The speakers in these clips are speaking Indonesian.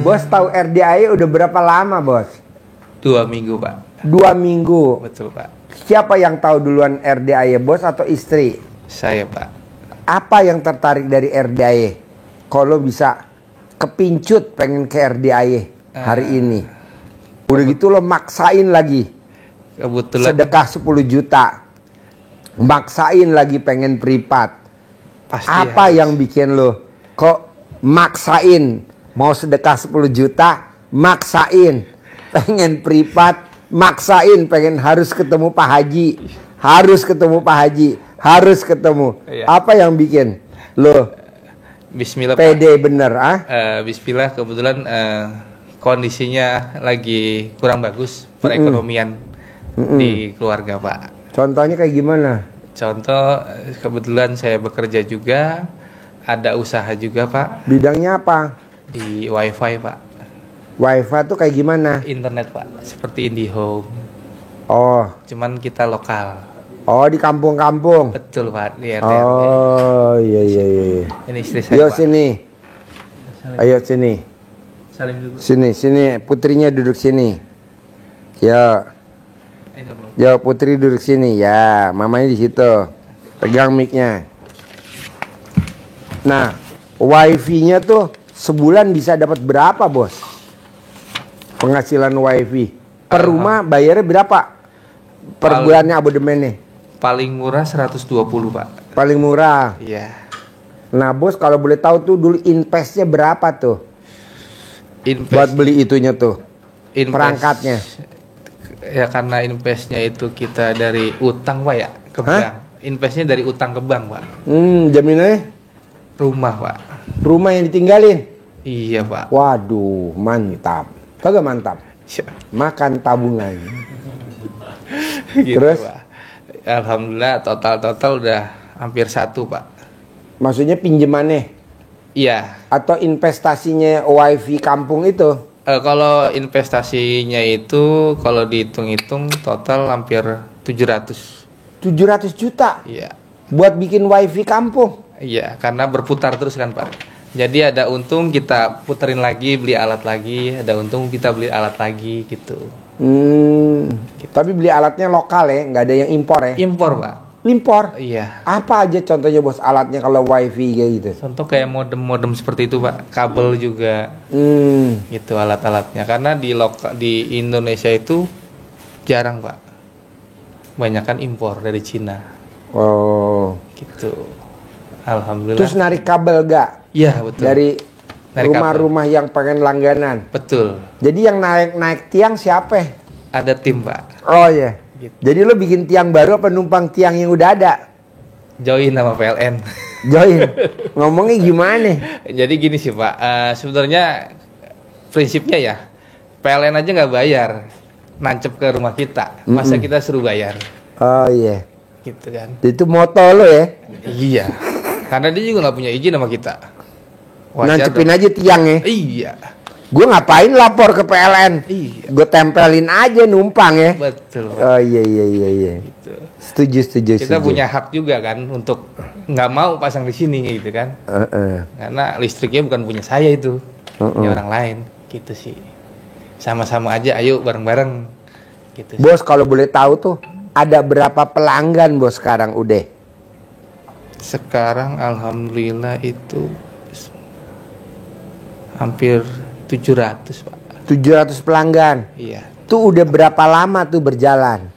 Bos tahu RDAY udah berapa lama, Bos? 2 minggu, Pak. 2 minggu. Betul, Pak. Siapa yang tahu duluan RDAY, Bos atau istri? Saya, Pak. Apa yang tertarik dari RDAY? Kalau bisa kepincut pengen ke RDAY hari ini. Udah gitu lo maksain lagi. Kebetulan Sedekah 10 juta. Maksain lagi pengen privat. pasti Apa harus. yang bikin lo kok maksain mau sedekah 10 juta, maksain pengen privat, maksain pengen harus ketemu Pak Haji, harus ketemu Pak Haji, harus ketemu. Iya. Apa yang bikin lo Bismillah, Pak. pede bener ah? Bismillah, kebetulan kondisinya lagi kurang bagus perekonomian di keluarga, Pak. Contohnya kayak gimana? Contoh, kebetulan saya bekerja juga, ada usaha juga, Pak, Bidangnya apa? di WiFi, Pak. WiFi tuh kayak gimana? Internet, Pak, seperti IndiHome. Oh, Cuman kita lokal. oh di kampung-kampung. Betul, Pak, di RT. Oh, iya iya iya. Ini istri saya, Yo Pak. sini. Ayo sini. Salim dulu. Sini, putrinya duduk sini. Ya, ya putri duduk sini. Ya, mamanya di situ. Pegang mic-nya. Nah, wifi-nya tuh sebulan bisa dapat berapa, Bos? Penghasilan wifi. Per rumah bayarnya berapa? Per bulannya abodemennya? Paling murah 120, Pak. Paling murah. Iya. Nah, Bos kalau boleh tahu tuh dulu investnya berapa tuh? Buat beli itunya tuh. Perangkatnya. Ya karena investnya itu kita dari utang, Pak, ya, ke bank. Investnya dari utang ke bank, Pak. Jaminannya Rumah, Pak. rumah yang ditinggalin. Iya, Pak. Waduh, mantap. Kagak mantap. Makan tabungan. Gitu, Terus? Pak. Alhamdulillah total udah hampir 1, Pak. Maksudnya pinjemannya Iya. atau investasinya wifi kampung itu? Kalau investasinya itu kalau dihitung-hitung total hampir 700. 700 juta Iya. buat bikin wifi kampung. Iya, karena berputar terus kan, Pak. Jadi ada untung kita puterin lagi, beli alat lagi, ada untung kita beli alat lagi gitu. Tapi beli alatnya lokal ya, nggak ada yang impor ya? Impor, Pak. Impor? Iya. Apa aja contohnya, Bos, alatnya kalau wifi kayak gitu? Contoh kayak modem-modem seperti itu, Pak. Kabel juga gitu alat-alatnya. Karena di Indonesia itu jarang, Pak. Banyakan impor dari Cina. Oh. Gitu. Alhamdulillah. Terus narik kabel gak? Iya, betul. Dari Narik rumah-rumah yang pengen langganan. Betul. Jadi yang naik tiang siapa? Ada tim, Pak. Oh iya. Gitu. Jadi lo bikin tiang baru apa numpang tiang yang udah ada? Join sama PLN. Join. Ngomongnya gimana? Jadi gini sih, Pak. Sebenarnya prinsipnya ya PLN aja nggak bayar, nancep ke rumah kita. Masa kita suruh bayar? Oh iya. Gitu kan? Itu moto lo ya? Iya. Karena dia juga nggak punya izin sama kita. Wajar Nancepin dong. aja tiangnya. Iya. Gue ngapain lapor ke PLN? Iya. Gue tempelin aja numpang ya. Betul, Pak. Oh iya iya iya iya. Gitu. Setuju. Kita punya hak juga kan untuk nggak mau pasang di sini gitu kan? Karena listriknya bukan punya saya itu, punya orang lain. Gitu sih. Sama-sama aja, ayo bareng-bareng. Gitu. Bos kalau boleh tahu tuh ada berapa pelanggan, Bos, sekarang udah? Sekarang alhamdulillah itu hampir 700, Pak. 700 pelanggan. Iya. Tuh udah berapa lama tuh berjalan?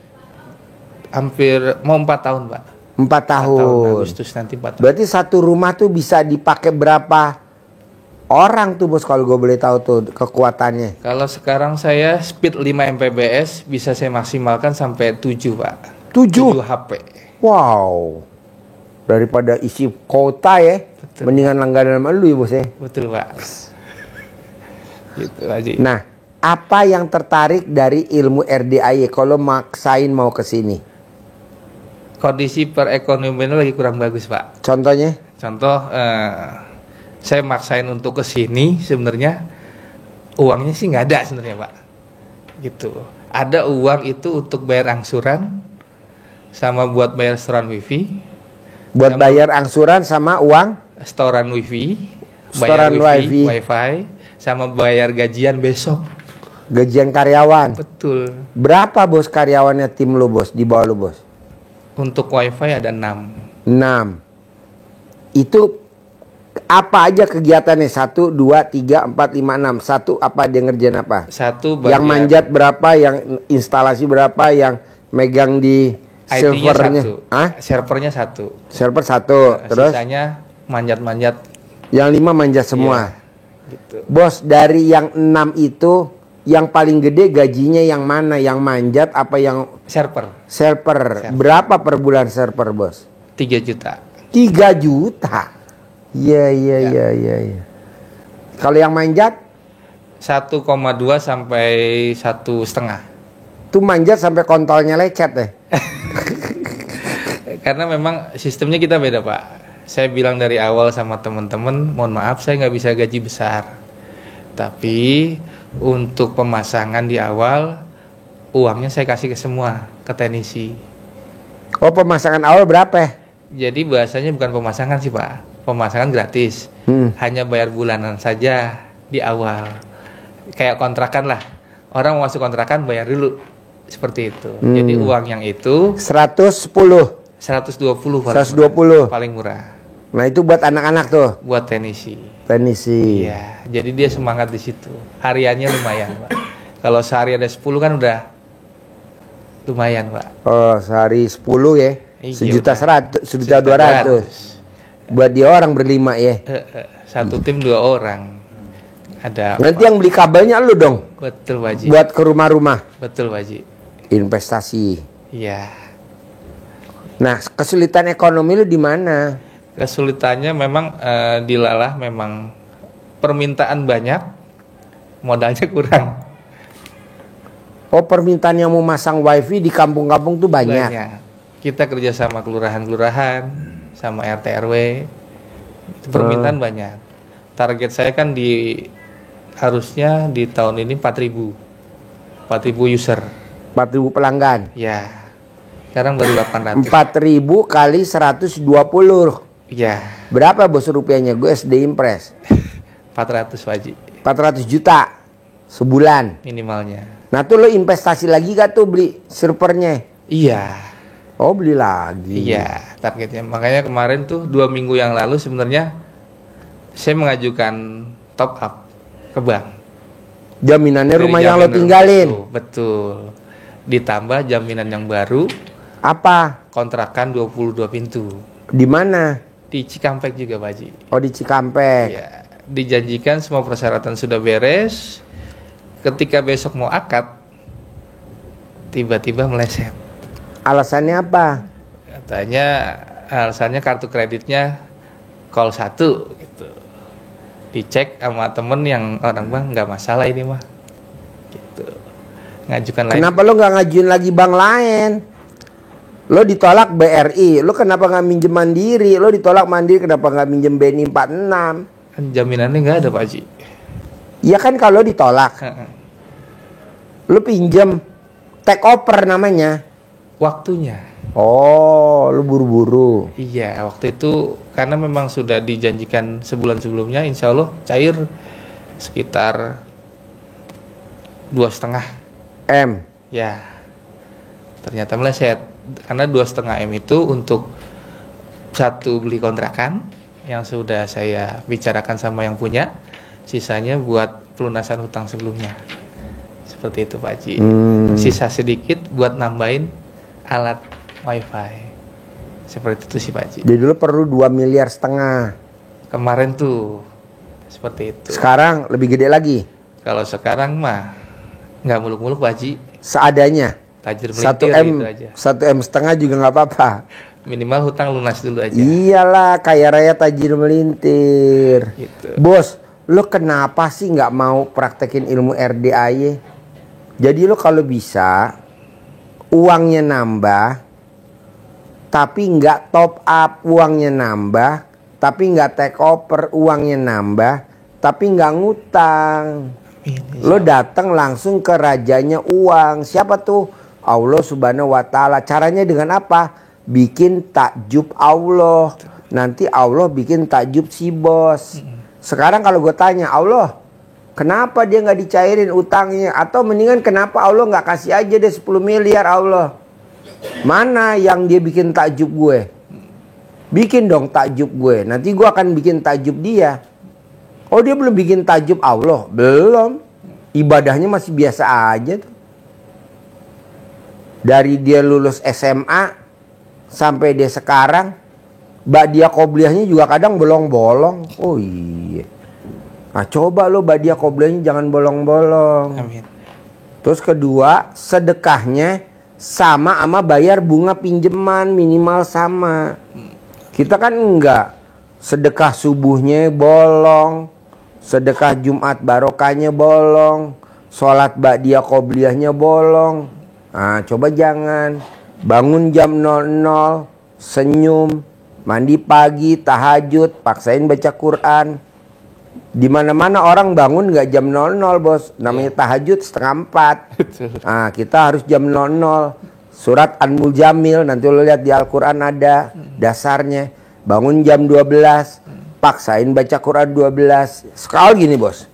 Hampir mau 4 tahun, Pak. 4 tahun. Agustus nanti 4 tahun. Berarti satu rumah tuh bisa dipakai berapa orang tuh, Bos, kalau gue boleh tahu tuh kekuatannya? Kalau sekarang saya speed 5 Mbps bisa saya maksimalkan sampai 7, Pak. 7 HP. Wow. Daripada isi kota ya. Betul. Mendingan langganan sama lu ya, Bos ya. Betul, Pak. Gitu aja. Nah, apa yang tertarik dari ilmu RDAY kalau maksain mau ke sini? Kondisi perekonomian lagi kurang bagus, Pak. Contohnya? Contoh saya maksain untuk ke sini sebenarnya uangnya sih nggak ada sebenarnya, Pak. Gitu. Ada uang itu untuk bayar angsuran sama buat bayar setoran wifi. Buat bayar angsuran sama uang? Setoran wifi, Setoran bayar wifi. wifi, sama bayar gajian besok. Gajian karyawan. Betul. Berapa bos karyawannya tim lu bos, di bawah lu bos? Untuk wifi ada 6. 6. Itu apa aja kegiatannya? 1, 2, 3, 4, 5, 6. Satu apa dia ngerjain apa? Satu Yang manjat berapa, yang instalasi berapa, yang megang di IT-nya servernya? satu. Hah? Servernya 1. Server 1. Terus Sisanya manjat-manjat. yang 5 manjat semua. Iya, gitu. Bos, dari yang 6 itu yang paling gede gajinya yang mana? Yang manjat apa yang Server server? Berapa per bulan server bos? 3 juta. 3 juta. Iya. Kalau yang manjat? 1,2 sampai 1,5. Tuh manjat sampai kontolnya lecet deh. Karena memang sistemnya kita beda Pak. Saya bilang dari awal sama teman-teman, mohon maaf saya nggak bisa gaji besar. Tapi untuk pemasangan di awal, uangnya saya kasih ke semua, ke teknisi. Oh, pemasangan awal berapa ya? Jadi bahasanya bukan pemasangan sih Pak, pemasangan gratis. Hanya bayar bulanan saja di awal. Kayak kontrakan lah, orang mau masuk kontrakan bayar dulu, seperti itu. Jadi uang yang itu 110. 120 paling murah. Nah itu buat anak-anak tuh. Buat teknisi. Teknisi. Iya, jadi dia semangat di situ. Hariannya lumayan Pak. Kalau sehari ada 10 kan udah lumayan Pak. Oh, sehari 10 ya. Iya, Sejuta udah. 100, sejuta 200. Buat dia orang berlima ya. Satu tim 2 orang. Ada Nanti yang beli kabelnya lu dong. betul Pak Haji. Buat ke rumah-rumah. Betul Pak Haji. Investasi. Iya. Nah, kesulitan ekonomi lu di mana? Kesulitannya memang dilalah memang permintaan banyak, modalnya kurang. Oh, permintaan yang mau masang wifi di kampung-kampung tuh banyak. Kita kerja sama kelurahan-kelurahan, sama RT RW, itu permintaan banyak. Target saya kan harusnya di tahun ini 4.000 user. 4.000 pelanggan. Ya, sekarang baru 800. 4.000 kali 120. Ya, Berapa bos rupiahnya? Gue SD Impress. 400 Haji 400 juta sebulan. minimalnya. Nah tuh lo investasi lagi gak tuh beli servernya? Iya. Oh, beli lagi. Iya, targetnya. Makanya kemarin tuh 2 minggu yang lalu sebenarnya saya mengajukan top up ke bank. Jaminannya Dari rumah yang lo jaminan tinggalin. Betul. Ditambah jaminan yang baru, Apa? kontrakan 22 pintu. Di mana? Di Cikampek juga, Pak Haji. Oh, di Cikampek. Ya, dijanjikan semua persyaratan sudah beres. Ketika besok mau akad, tiba-tiba meleset. Alasannya apa? Katanya alasannya kartu kreditnya call 1 gitu. Dicek sama temen yang orang bang nggak masalah ini mah. Gitu. Ngajukan lain. Kenapa lo nggak ngajuin lagi bank lain? Lo ditolak BRI, lo kenapa nggak minjem Mandiri? Lo ditolak Mandiri, kenapa nggak minjem BNI 46? Kan jaminannya nggak ada Pak Haji. Iya kan kalau ditolak, lo pinjem take over namanya. Waktunya. Oh, lo buru-buru. Iya, waktu itu karena memang sudah dijanjikan sebulan sebelumnya, insya Allah cair sekitar 2,5 M. ya. Ternyata meleset karena 2,5 M itu untuk satu beli kontrakan yang sudah saya bicarakan sama yang punya, sisanya buat pelunasan hutang sebelumnya. Seperti itu Pak Haji. Sisa sedikit buat nambahin alat wifi. Seperti itu sih Pak Haji. Jadi dulu perlu 2,5 miliar. Kemarin tuh seperti itu. Sekarang lebih gede lagi. Kalau sekarang mah nggak muluk-muluk Pak Haji. Seadanya. Tajir 1 melintir M, gitu aja. 1,5 M juga nggak apa-apa. Minimal hutang lunas dulu aja. Iyalah, kaya raya tajir melintir. Gitu. Bos, lo kenapa sih nggak mau praktekin ilmu RDAY? Jadi lo kalau bisa uangnya nambah, tapi nggak top up, uangnya nambah, tapi nggak take over, uangnya nambah, tapi nggak ngutang. Lo datang langsung ke rajanya uang. Siapa tuh? Allah Subhanahu wa Ta'ala. Caranya dengan apa? Bikin takjub Allah. Nanti Allah bikin takjub si bos. Sekarang kalau gue tanya, Allah, Kenapa dia nggak dicairin utangnya? Atau mendingan kenapa Allah nggak kasih aja deh 10 miliar Allah? Mana yang dia bikin takjub gue? Bikin dong takjub gue. Nanti gue akan bikin takjub dia. Oh, dia belum bikin takjub Allah? Belum. Ibadahnya masih biasa aja tuh. Dari dia lulus SMA sampai dia sekarang, ba'diyah qobliyahnya juga kadang bolong-bolong. Oh iya. Nah, coba lo ba'diyah qobliyahnya jangan bolong-bolong. Amin. Terus kedua, sedekahnya sama bayar bunga pinjaman minimal sama. Kita kan enggak. Sedekah subuhnya bolong, sedekah Jumat barokahnya bolong, sholat ba'diyah qobliyahnya bolong. Nah, coba jangan. Bangun jam 00, senyum, mandi pagi, tahajud, paksain baca Quran. Di mana-mana orang bangun nggak jam 00, bos. Namanya tahajud 3:30. Nah, kita harus jam 00. Surat An-Mujamil, nanti lo lihat di Al-Quran ada dasarnya. Bangun jam 12, paksain baca Quran 12. Sekali gini, bos.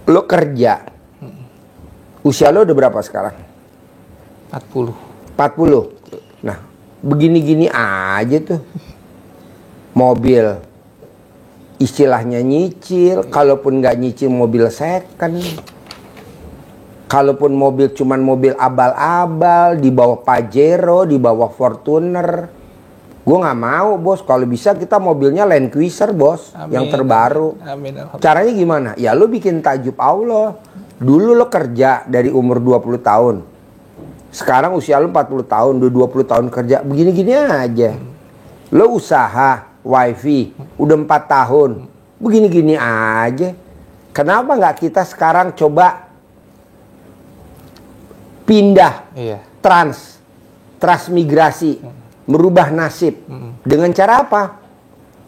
Lo kerja. Usia lo udah berapa sekarang? 40. 40. Nah, begini-gini aja tuh. Mobil. Istilahnya nyicil. Kalaupun nggak nyicil, mobil second. Kalaupun mobil cuman mobil abal-abal, di bawah Pajero, di bawah Fortuner. Gue nggak mau, bos. Kalau bisa kita mobilnya Land Cruiser, bos. Amin. Yang terbaru. Amin. Caranya gimana? Ya lo bikin takjub Allah. Dulu lo kerja dari umur 20 tahun. Sekarang usia lo 40 tahun, udah 20 tahun kerja. Begini-gini aja. Lo usaha wifi, udah 4 tahun. Begini-gini aja. Kenapa nggak kita sekarang coba pindah, Iya. transmigrasi, merubah nasib. Dengan cara apa?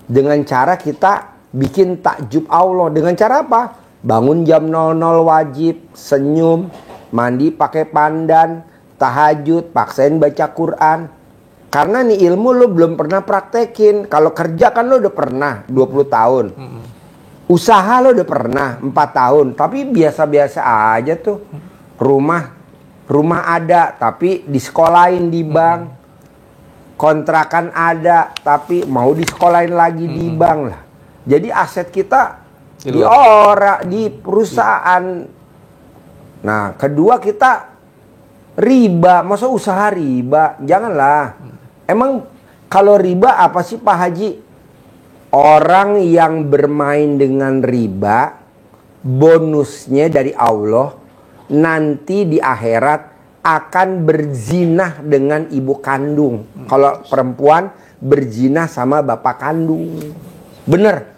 Dengan cara kita bikin takjub Allah. Dengan cara apa? Bangun jam 00 wajib, senyum, mandi pakai pandan, tahajud, paksain baca Quran. Karena nih ilmu lo belum pernah praktekin. Kalau kerja kan lo udah pernah 20 tahun. Usaha lo udah pernah 4 tahun. Tapi biasa-biasa aja tuh. Rumah ada tapi disekolahin di bank. Kontrakan ada tapi mau disekolahin lagi di bank lah. Jadi aset kita di perusahaan. Nah, kedua kita riba. Masa usaha riba? Janganlah. Emang kalau riba apa sih Pak Haji? Orang yang bermain dengan riba, bonusnya dari Allah, nanti di akhirat akan berzinah dengan ibu kandung. Kalau perempuan berzinah sama bapak kandung. Bener.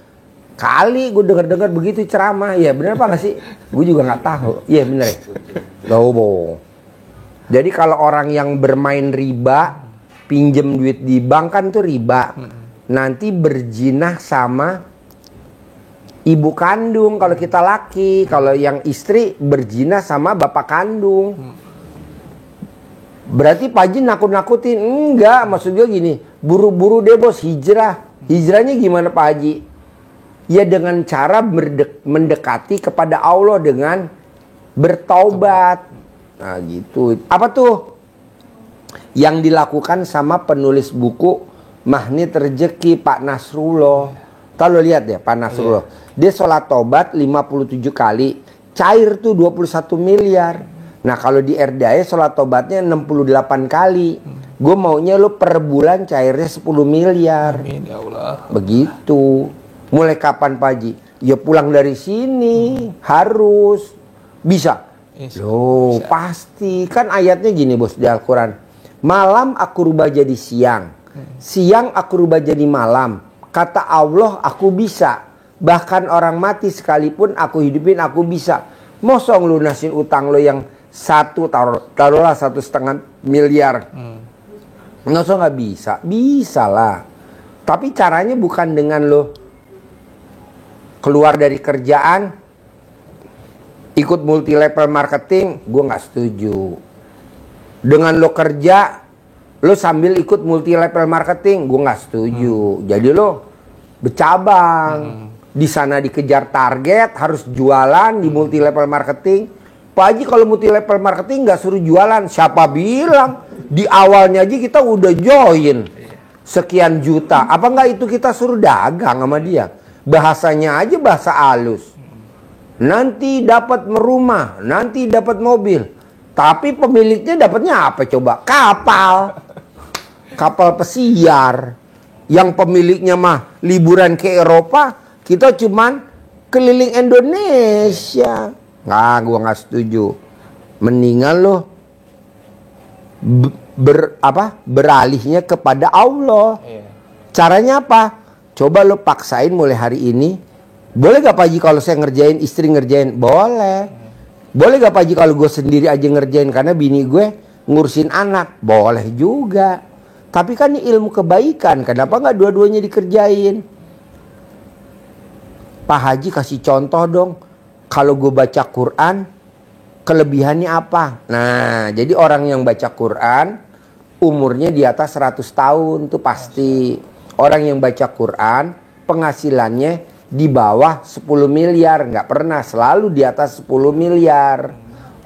Kali gue dengar begitu ceramah. Ya bener apa gak sih? Gue juga gak tahu. Iya bener ya. Loh. Jadi kalau orang yang bermain riba, pinjem duit di bank kan tuh riba. Nanti berzinah sama ibu kandung kalau kita laki. Kalau yang istri berzinah sama bapak kandung. Berarti Pak Haji nakut-nakutin? Enggak, maksud gue gini. Buru-buru deh bos hijrah. Hijrahnya gimana Pak Haji? Ya dengan cara mendekati kepada Allah dengan bertaubat. Nah gitu. Apa tuh? Yang dilakukan sama penulis buku Magnet Rezeki Pak Nasrullah. Kalau lihat ya Pak Nasrullah. Dia sholat taubat 57 kali. Cair tuh 21 miliar. Nah kalau di RDA sholat taubatnya 68 kali. Gue maunya lo per bulan cairnya 10 miliar. Amin ya Allah. Begitu. Mulai kapan Pak Haji? Ya pulang dari sini. Harus. Bisa. Loh bisa. Pasti. Kan ayatnya gini bos di Al-Quran. Malam aku rubah jadi siang. Siang aku rubah jadi malam. Kata Allah aku bisa. Bahkan orang mati sekalipun aku hidupin aku bisa. Mosong lunasin utang lo yang taruhlah 1,5 miliar. Masa nggak bisa? Bisa lah. Tapi caranya bukan dengan lo keluar dari kerjaan ikut multi level marketing. Gue nggak setuju. Dengan lo kerja lo sambil ikut multi level marketing, gue nggak setuju. Jadi lo bercabang. Di sana dikejar target, harus jualan di multi level marketing. Pak Haji kalau multi level marketing nggak suruh jualan, siapa bilang? Di awalnya aja kita udah join sekian juta. Apa nggak itu kita suruh dagang sama dia? Bahasanya aja bahasa halus. Nanti dapat rumah, nanti dapat mobil. Tapi pemiliknya dapatnya apa coba? Kapal. Kapal pesiar. Yang pemiliknya mah liburan ke Eropa, kita cuman keliling Indonesia. Nah, gua nggak setuju. Mendingan lo beralihnya kepada Allah. Caranya apa? Coba lo paksain mulai hari ini. Boleh gak Pak Haji kalau saya ngerjain, istri ngerjain? Boleh. Boleh gak Pak Haji kalau gue sendiri aja ngerjain karena bini gue ngurusin anak? Boleh juga. Tapi kan ini ilmu kebaikan, kenapa nggak dua-duanya dikerjain? Pak Haji kasih contoh dong. Kalau gue baca Quran, kelebihannya apa? Nah, jadi orang yang baca Quran umurnya di atas 100 tahun tuh pasti. Orang yang baca Quran penghasilannya di bawah 10 miliar, nggak pernah, selalu di atas 10 miliar.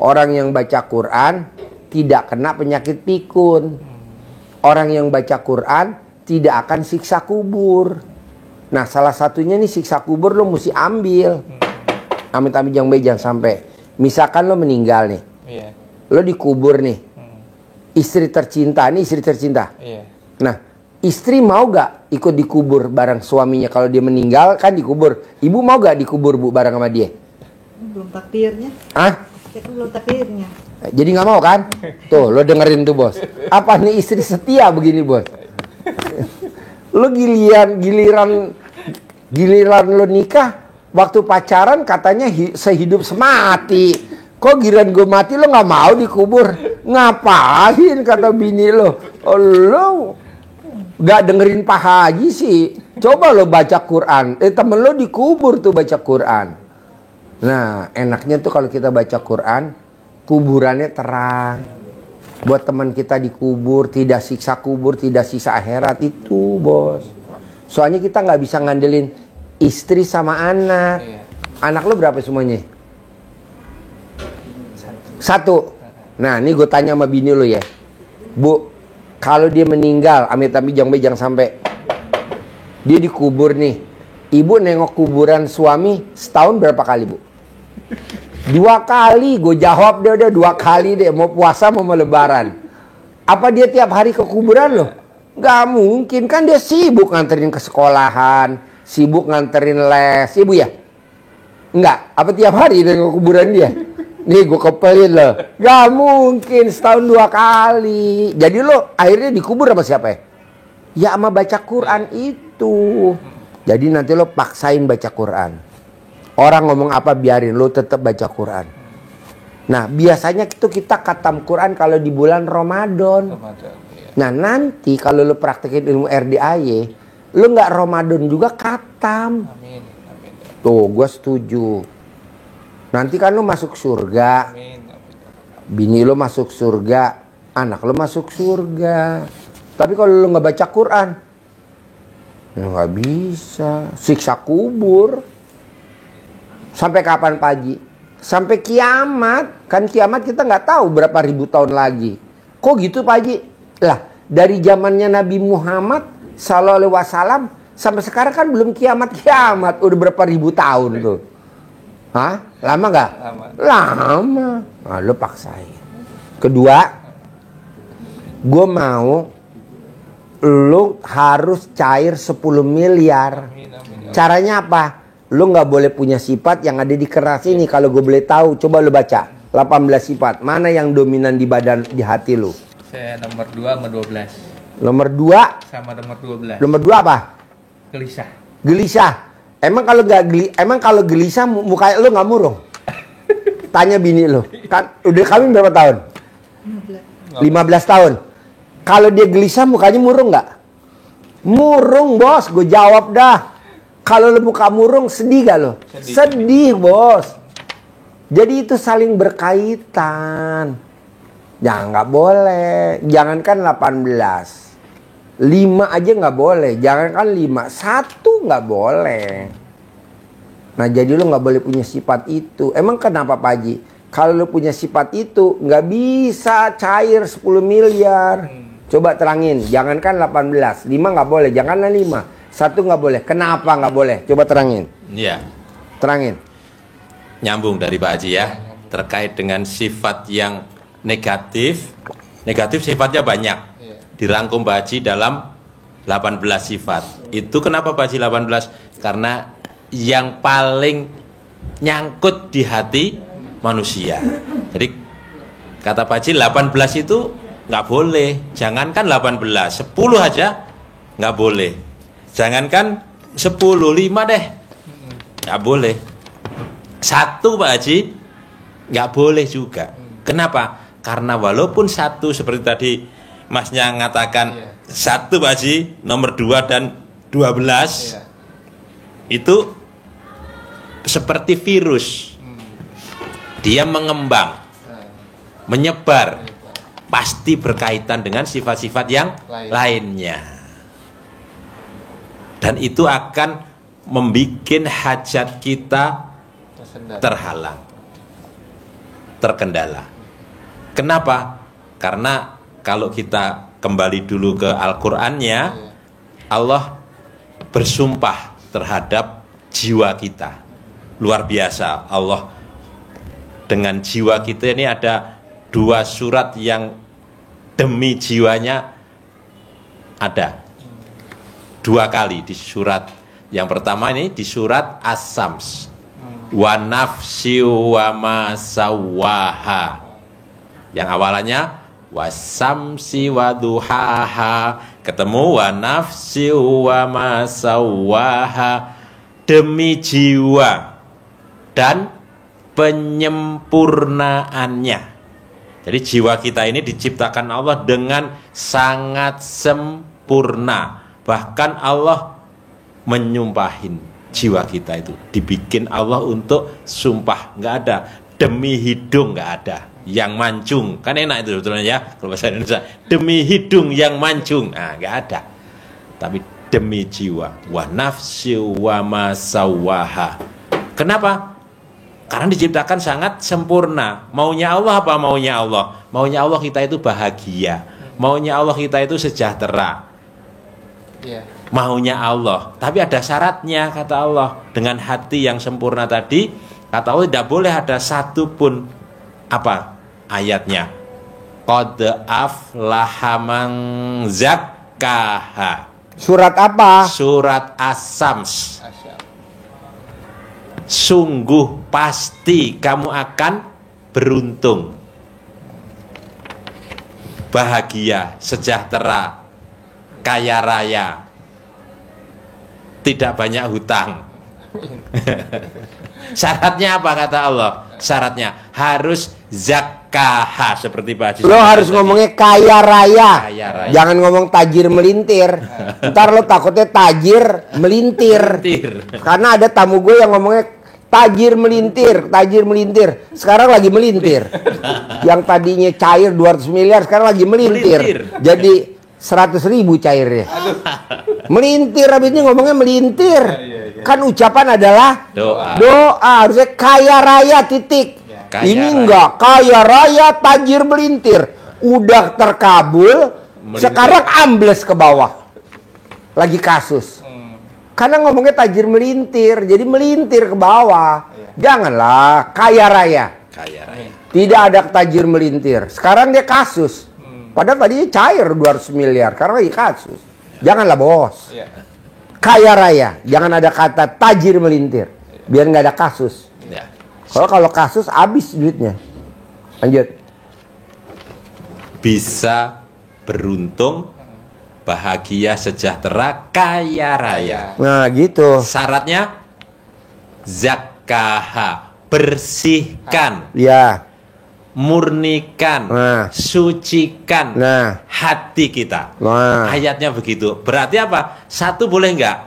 Orang yang baca Quran tidak kena penyakit pikun. Orang yang baca Quran tidak akan siksa kubur. Nah, salah satunya nih siksa kubur lo mesti ambil. Amit-amit jangan sampai. Misalkan lo meninggal nih, lo dikubur nih. Istri tercinta, nih istri tercinta. Nah, istri mau gak ikut dikubur bareng suaminya kalau dia meninggal kan dikubur? Ibu mau gak dikubur bu bareng sama dia? Belum takdirnya. Hah? Itu belum takdirnya. Jadi nggak mau kan? Tuh lo dengerin tuh bos. Apa nih istri setia begini bos? Lo giliran lo nikah waktu pacaran katanya sehidup semati. Kok giliran gue mati lo nggak mau dikubur? Ngapain kata bini lo? Oh, lo nggak dengerin Pak Haji sih. Coba lo baca Quran. Temen lo dikubur tuh baca Quran. Nah enaknya tuh kalau kita baca Quran, kuburannya terang. Buat teman kita dikubur, tidak siksa kubur, tidak siksa akhirat itu bos. Soalnya kita nggak bisa ngandelin istri sama anak. Anak lo berapa semuanya? Satu. Nah ini gue tanya sama bini lo ya, Bu, kalau dia meninggal, amit-amit jangan sampai dia dikubur nih, ibu nengok kuburan suami setahun berapa kali bu? 2 kali. Gue jawab dia udah 2 kali deh, mau puasa mau lebaran. Apa dia tiap hari ke kuburan lo? Gak mungkin, kan dia sibuk nganterin ke sekolahan, sibuk nganterin les, ibu ya? Enggak, apa tiap hari dia ke kuburan dia? Nih gue kepelin loh. Gak mungkin, setahun 2 kali. Jadi lo akhirnya dikubur sama siapa ya? Ya sama baca Quran itu. Jadi nanti lo paksain baca Quran. Orang ngomong apa biarin, lo tetap baca Quran. Nah biasanya itu kita khatam Quran kalau di bulan Ramadan. Nah nanti kalau lo praktekin ilmu RDAY, lo nggak Ramadan juga khatam. Tuh gue setuju. Nanti kan lo masuk surga. Bini lo masuk surga, anak lo masuk surga. Tapi kalau lo nggak baca Quran, ya nggak bisa. Siksa kubur. Sampai kapan Pak Haji? Sampai kiamat. Kan kiamat kita nggak tahu berapa ribu tahun lagi. Kok gitu Pak Haji? Lah dari zamannya Nabi Muhammad sallallahu alaihi wasallam sampai sekarang kan belum kiamat. Udah berapa ribu tahun tuh? Hah? Lama nggak? Lama. Nah, lo paksain. Kedua, gue mau lo harus cair 10 miliar. Caranya apa? Lo nggak boleh punya sifat yang ada di keras ini. Kalau gue boleh tahu, coba lo baca 18 sifat. Mana yang dominan di badan, di hati lo? Saya nomor 2 sama 12. Nomor 2 Sama nomor 12. Nomor 2 apa? Gelisah. Gelisah. Emang kalau gelisah muka lo nggak murung? Tanya bini lo. Kan udah kawin berapa tahun? 15 tahun. Kalau dia gelisah mukanya murung nggak? Murung bos, gue jawab dah. Kalau lo muka murung sedih gak lo? Sedih bos. Jadi itu saling berkaitan. Jangan nggak boleh. Jangankan 18. 5 aja nggak boleh. Jangankan 5. 1 nggak boleh. Nah jadi lu nggak boleh punya sifat itu. Emang kenapa Pak Haji? Kalau lu punya sifat itu nggak bisa cair 10 miliar. Coba terangin. Jangankan 18, 5 nggak boleh. Janganlah 5, 1 nggak boleh. Kenapa nggak boleh? Coba terangin. Iya. Terangin. Nyambung dari Pak Haji ya, terkait dengan sifat yang negatif. Negatif sifatnya banyak, dirangkum Pak Haji dalam 18 sifat. Itu kenapa Pak Haji 18? Karena yang paling nyangkut di hati manusia. Jadi kata Pak Haji 18 itu nggak boleh. Jangankan 18, 10 aja nggak boleh. Jangankan 10, 5 deh nggak boleh. 1 Pak Haji nggak boleh juga. Kenapa? Karena walaupun 1 seperti tadi Masnya mengatakan 1 Pak Haji, nomor 2 dan 12 itu seperti virus. Dia mengembang, menyebar, pasti berkaitan dengan sifat-sifat yang lainnya. Dan itu akan membuat hajat kita terhalang, terkendala. Kenapa? Karena kalau kita kembali dulu ke Al-Qur'annya, Allah bersumpah terhadap jiwa kita. Luar biasa, Allah dengan jiwa kita ini ada 2 surat yang demi jiwanya ada 2 kali di surat. Yang pertama ini di surat As-Sams. Wa nafsi wa ma sawwaha. Yang awalannya wasamsi wa duhaha, ketemu wa nafsi wa ma sawwaha, demi jiwa dan penyempurnaannya. Jadi jiwa kita ini diciptakan Allah dengan sangat sempurna. Bahkan Allah menyumpahin jiwa kita itu, dibikin Allah untuk sumpah. Nggak ada demi hidung, nggak ada yang mancung, kan enak itu sebetulnya ya kalau bahasa Indonesia, demi hidung yang mancung, nah nggak ada. Tapi demi jiwa, wa nafsi wa ma sawwaha. Kenapa? Karena diciptakan sangat sempurna. Maunya Allah apa maunya Allah? Maunya Allah kita itu bahagia, maunya Allah kita itu sejahtera, maunya Allah. Tapi ada syaratnya kata Allah. Dengan hati yang sempurna tadi, kata Allah tidak boleh ada satu pun apa ayatnya, qad aflaha man zakkaha. Surat apa? Surat As-Sams. Sungguh pasti kamu akan beruntung, bahagia, sejahtera, kaya raya, tidak banyak hutang. Syaratnya apa kata Allah? Syaratnya harus zakah, seperti Pak Haji. Lo harus ngomongnya kaya raya. Kaya raya. Jangan ngomong tajir melintir. Ntar lo takutnya tajir melintir. Karena ada tamu gue yang ngomongnya tajir melintir, tajir melintir. Sekarang lagi melintir. Yang tadinya cair 200 miliar sekarang lagi melintir. Jadi 100.000 cairnya. Melintir, habis ini ngomongnya melintir. Kan ucapan adalah doa. Harusnya kaya raya titik. Kaya Ini raya. enggak kaya raya tajir melintir. Udah terkabul, sekarang ambles ke bawah. Lagi kasus. Karena ngomongnya tajir melintir, jadi melintir ke bawah. Janganlah kaya raya. Kaya raya. Tidak ada tajir melintir. Sekarang dia kasus. Padahal tadinya cair 200 miliar, karena lagi kasus. Janganlah bos. Kaya raya, jangan ada kata tajir melintir. Biar nggak ada kasus. Ya. Kalau kasus habis duitnya. Lanjut. Bisa beruntung, bahagia, sejahtera, kaya raya. Nah gitu. Syaratnya zakah, bersihkan, Ya. murnikan, Nah. sucikan Nah. hati kita. Nah. Ayatnya begitu. Berarti apa? Satu boleh nggak?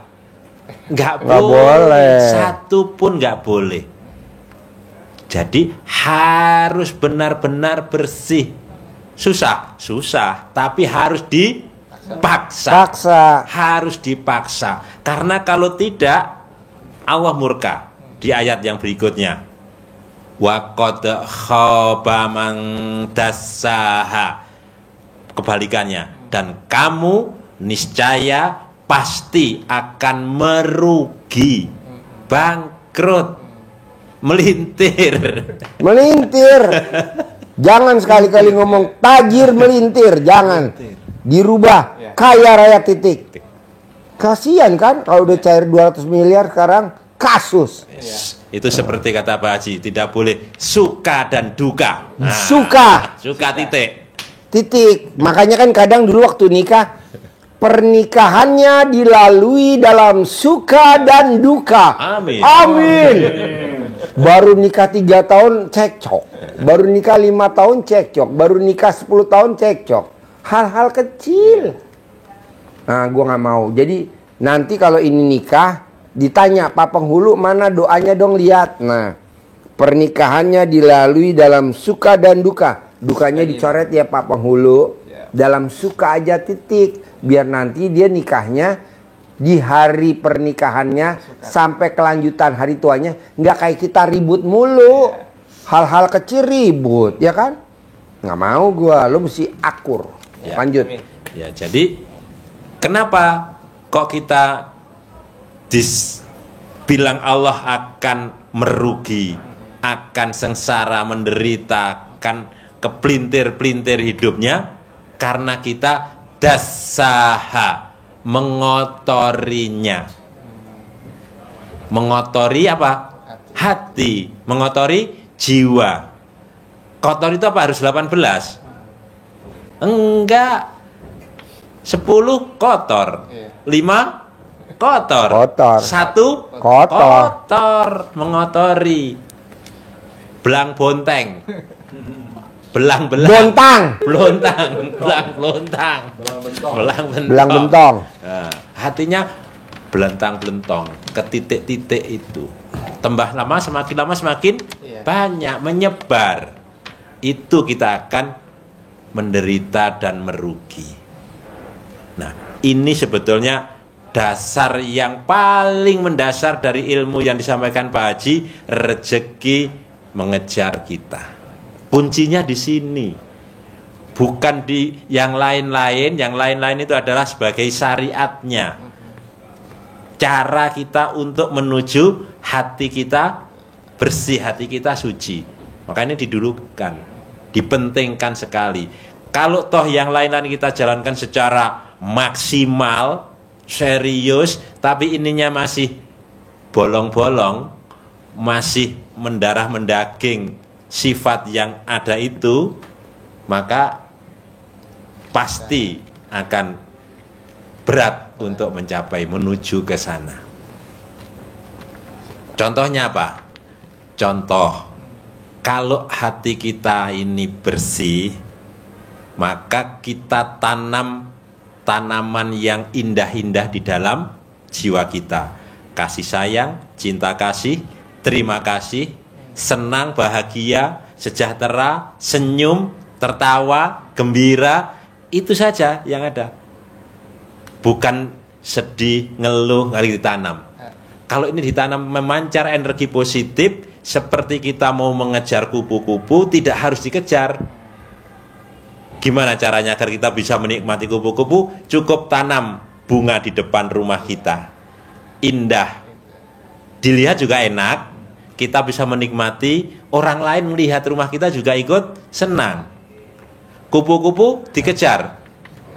Nggak Nggak boleh. boleh. Satu pun nggak boleh. Jadi harus benar-benar bersih. Susah, tapi harus dipaksa. Paksa. Harus dipaksa. Karena kalau tidak, Allah murka. di ayat yang berikutnya. Wa qad khaba man dassaha. Kebalikannya, dan kamu niscaya pasti akan merugi, bangkrut, melintir. Melintir. Jangan sekali-kali ngomong tajir melintir, jangan. Dirubah kaya raya titik. Kasihan kan kalau udah cair 200 miliar sekarang kasus. Itu seperti kata Pak Haji, tidak boleh suka dan duka. Nah, suka titik. Makanya kan kadang dulu waktu nikah, pernikahannya dilalui dalam suka dan duka. Amin. Amin. Baru nikah 3 tahun cekcok, baru nikah 5 tahun cekcok, baru nikah 10 tahun cekcok. Hal-hal kecil. Nah, gua nggak mau. Jadi nanti kalau ini nikah ditanya Pak Penghulu, mana doanya dong, lihat. Nah, pernikahannya dilalui dalam suka dan duka. Dukanya dicoret ya Pak Penghulu. Dalam suka aja titik. Biar nanti dia nikahnya di hari pernikahannya sampai kelanjutan hari tuanya nggak kayak kita ribut mulu. Hal-hal kecil ribut, ya kan? Nggak mau gua, lo mesti akur. Lanjut. Ya, jadi kenapa kok kita bilang Allah akan merugi, akan sengsara, menderita, akan kepelintir-pelintir hidupnya? Karena kita dasaha, mengotorinya. Mengotori apa? Hati. Mengotori jiwa. Kotor itu apa? Harus 18? Enggak. 10 kotor. 5 kotor. 1 kotor. Mengotori. Belang bonteng. Belang-belang. Belang bentong. Nah, hatinya belentang-belentong ke titik-titik itu. Tambah lama semakin banyak menyebar. Itu kita akan menderita dan merugi. Nah, ini sebetulnya dasar yang paling mendasar dari ilmu yang disampaikan Pak Haji, rezeki mengejar kita. Kuncinya di sini, bukan di yang lain-lain. Yang lain-lain itu adalah sebagai syariatnya, cara kita untuk menuju hati kita bersih, hati kita suci. Makanya didulukan, dipentingkan sekali. Kalau toh yang lain-lain kita jalankan secara maksimal, serius, tapi ininya masih bolong-bolong, masih mendarah mendaging sifat yang ada itu, maka pasti akan berat untuk mencapai, menuju ke sana. Contohnya apa? Contoh, kalau hati kita ini bersih, maka kita tanam tanaman yang indah-indah di dalam jiwa kita. Kasih sayang, cinta kasih, terima kasih, senang, bahagia, sejahtera, senyum, tertawa, gembira, itu saja yang ada. Bukan sedih, ngeluh, nggak ditanam. Kalau ini ditanam memancar energi positif, seperti kita mau mengejar kupu-kupu, tidak harus dikejar. Gimana caranya agar kita bisa menikmati kupu-kupu? Cukup tanam bunga di depan rumah kita. Indah. Dilihat juga enak. Kita bisa menikmati, orang lain melihat rumah kita juga ikut senang. Kupu-kupu dikejar,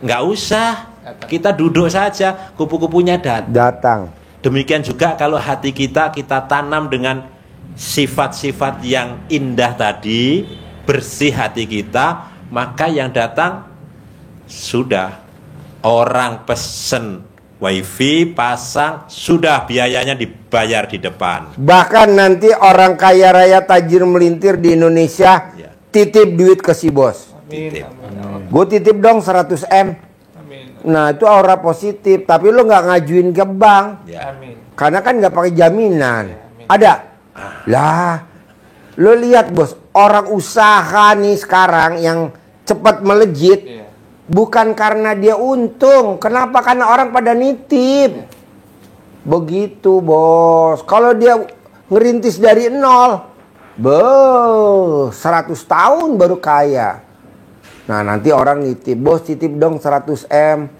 nggak usah, kita duduk saja, kupu-kupunya datang. Demikian juga kalau hati kita tanam dengan sifat-sifat yang indah tadi, bersih hati kita, maka yang datang sudah orang pesen wifi, pasang, sudah biayanya dibayar di depan. Bahkan nanti orang kaya raya tajir melintir di Indonesia titip duit ke si bos. Gue titip dong 100 M. Nah itu aura positif. Tapi lo nggak ngajuin ke bank, karena kan nggak pakai jaminan. Ada lah. Lo lihat bos, orang usaha nih sekarang yang cepat melejit, bukan karena dia untung. Kenapa? Karena orang pada nitip. Begitu bos. Kalau dia ngerintis dari nol. 100 tahun baru kaya. Nah nanti orang nitip, bos titip dong 100 M.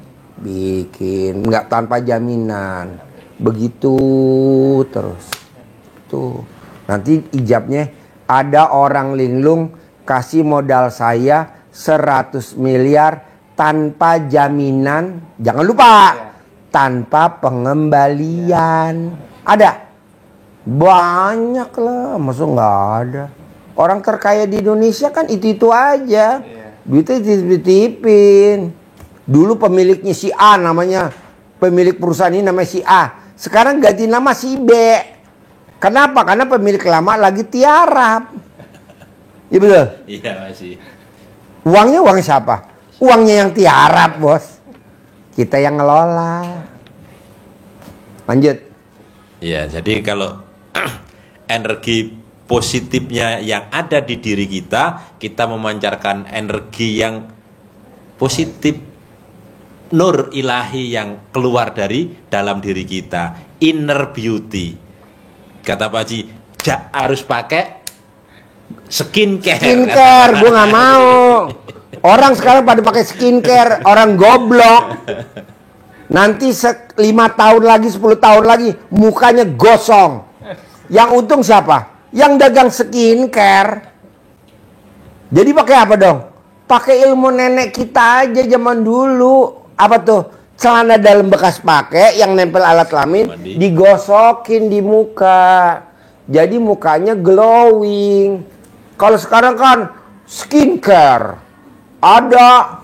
Bikin, nggak tanpa jaminan. Begitu terus. Tuh, nanti ijabnya ada orang linglung kasih modal saya 100 miliar tanpa jaminan. Jangan lupa, tanpa pengembalian. Ada? Banyak lah, masa nggak ada. Orang terkaya di Indonesia kan itu-itu aja. Duitnya dititipin. Dulu pemiliknya si A namanya, pemilik perusahaan ini namanya si A. Sekarang ganti nama si B. Kenapa? Karena pemilik lama lagi tiarap. Iya betul? Iya masih. Uangnya uang siapa? Uangnya yang tiarap, bos. Kita yang ngelola. Lanjut. Ya, jadi kalau energi positifnya yang ada di diri kita, kita memancarkan energi yang positif, nur ilahi yang keluar dari dalam diri kita, inner beauty. Kata Pak Haji, harus pakai skincare. Skincare, gue nggak mau. Orang sekarang pada pakai skincare, orang goblok. Nanti 5 tahun lagi, 10 tahun lagi, mukanya gosong. Yang untung siapa? Yang dagang skincare. Jadi pakai apa dong? Pakai ilmu nenek kita aja zaman dulu. Apa tuh? Celana dalam bekas pakai yang nempel alat kelamin digosokin di muka. Jadi mukanya glowing. Kalau sekarang kan skincare. Ada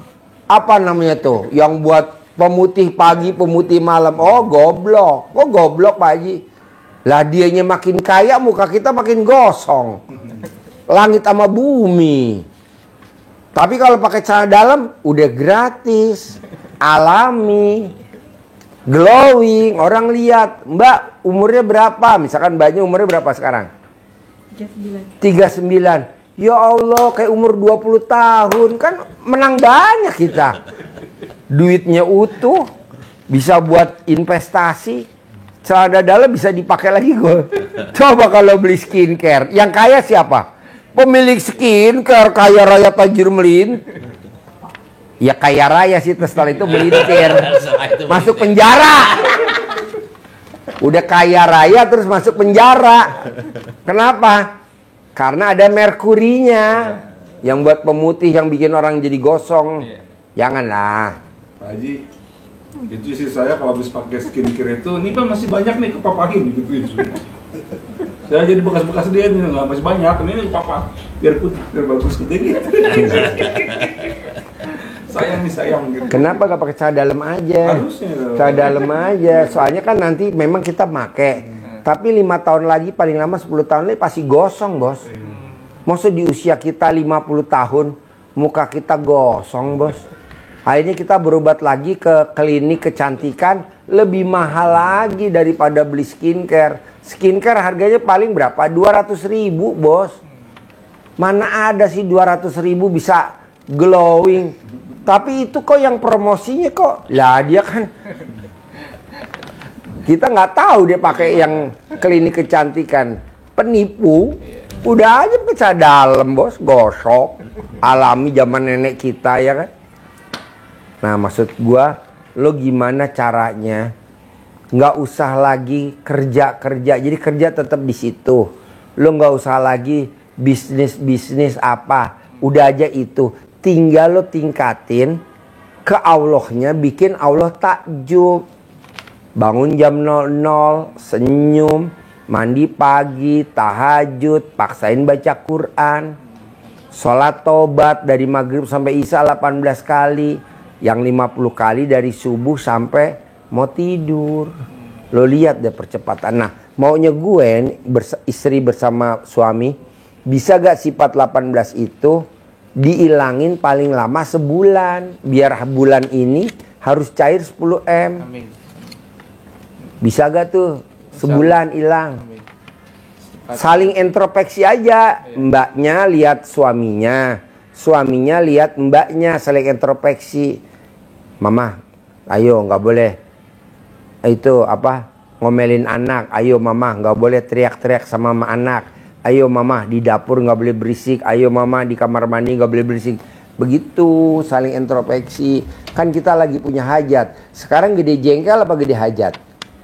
apa namanya tuh? Yang buat pemutih pagi, pemutih malam. Oh goblok. Oh goblok Pak Haji. Lah dianya makin kaya, muka kita makin gosong. Langit sama bumi. Tapi kalau pakai celana dalam udah gratis, alami, glowing. Orang lihat, Mbak umurnya berapa? Misalkan mbaknya umurnya berapa sekarang? 39. Ya Allah, kayak umur 20 tahun. Kan menang banyak kita. Duitnya utuh, bisa buat investasi. Celana dalam bisa dipakai lagi gue. Coba kalau beli skincare. Yang kaya siapa? Pemilik skincare, kaya raya tajir melin. Ya kaya raya sih, setelah itu melintir. Masuk penjara. Udah kaya raya terus masuk penjara. Kenapa? Karena ada merkurinya. Yang buat pemutih, yang bikin orang jadi gosong. Janganlah. Pak Haji, itu sih saya kalau habis pakai skincare itu, ini kan masih banyak nih kepapahin gitu. Saya jadi bekas-bekas dia nih, nggak masih banyak. Ini papa biar putih, biar bagus gitu. Sayang nih sayang. Gitu. Kenapa gak pakai celana dalam aja? Harusnya. Celana dalam aja. Soalnya kan nanti memang kita make. Tapi 5 tahun lagi, paling lama 10 tahun lagi pasti gosong bos. Maksud di usia kita 50 tahun, muka kita gosong bos. Akhirnya kita berobat lagi ke klinik kecantikan, lebih mahal lagi daripada beli skincare. Skincare harganya paling berapa? 200.000 bos. Mana ada sih 200.000 bisa glowing. Tapi itu kok yang promosinya kok. Lah dia kan. Kita nggak tahu dia pakai yang klinik kecantikan. Penipu. Udah aja pecah dalam bos. Gosok. Alami zaman nenek kita ya kan. Nah maksud gua, lo gimana caranya nggak usah lagi kerja. Jadi kerja tetap di situ. Lo nggak usah lagi bisnis apa. Udah aja itu. Tinggal lo tingkatin ke Allahnya, bikin Allah takjub. Bangun jam 00, senyum, mandi pagi, tahajud, paksain baca Quran. Sholat tobat dari maghrib sampai isya 18 kali. Yang 50 kali dari subuh sampai mau tidur. Lo lihat deh percepatan. Nah maunya gue istri bersama suami, bisa gak sifat 18 itu diilangin paling lama sebulan. Biar bulan ini harus cair 10 M. Amin. Bisa gak tuh sebulan hilang? Saling introspeksi aja. Mbaknya lihat suaminya, suaminya lihat mbaknya, saling introspeksi. Mama, ayo nggak boleh itu apa ngomelin anak. Ayo mama nggak boleh teriak-teriak sama anak. Ayo mama di dapur nggak boleh berisik. Ayo mama di kamar mandi nggak boleh berisik. Begitu saling introspeksi. Kan kita lagi punya hajat. Sekarang gede jengkel apa gede hajat?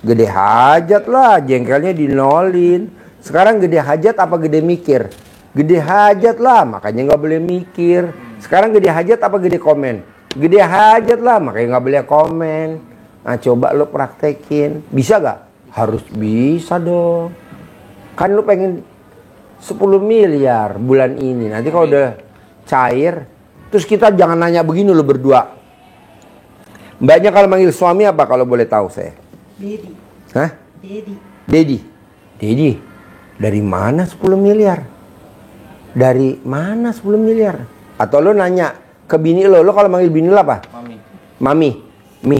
Gede hajat lah, jengkelnya dinolin. Sekarang gede hajat apa gede mikir? Gede hajat lah, makanya nggak boleh mikir. Sekarang gede hajat apa gede komen? Gede hajat lah, makanya nggak boleh komen. Nah coba lo praktekin, bisa gak? Harus bisa dong. Kan lo pengen 10 miliar bulan ini. Nanti kalau udah cair, terus kita jangan nanya begini lo berdua. Mbaknya kalau manggil suami apa kalau boleh tahu saya? Dedi. Hah? Dedi. Dedi. Dedi. Dari mana 10 miliar? Dari mana 10 miliar? Atau lo nanya ke bini lo kalau manggil bini lo apa? Mami. Mami. Mi.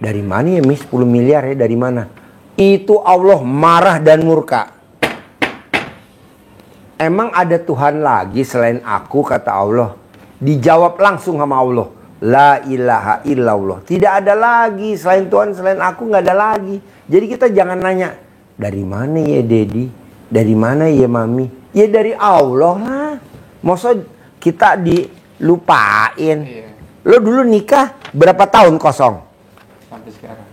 Dari mana ya Mi 10 miliar ya? Dari mana? Itu Allah marah dan murka. Emang ada Tuhan lagi selain aku, kata Allah. Dijawab langsung sama Allah. La ilaha illallah. Tidak ada lagi selain Tuhan, selain aku nggak ada lagi. Jadi kita jangan nanya, dari mana ya Dedi? Dari mana ya Mami? Ya dari Allah lah. Masa kita dilupain? Iya. Lo dulu nikah berapa tahun kosong? Sampai sekarang.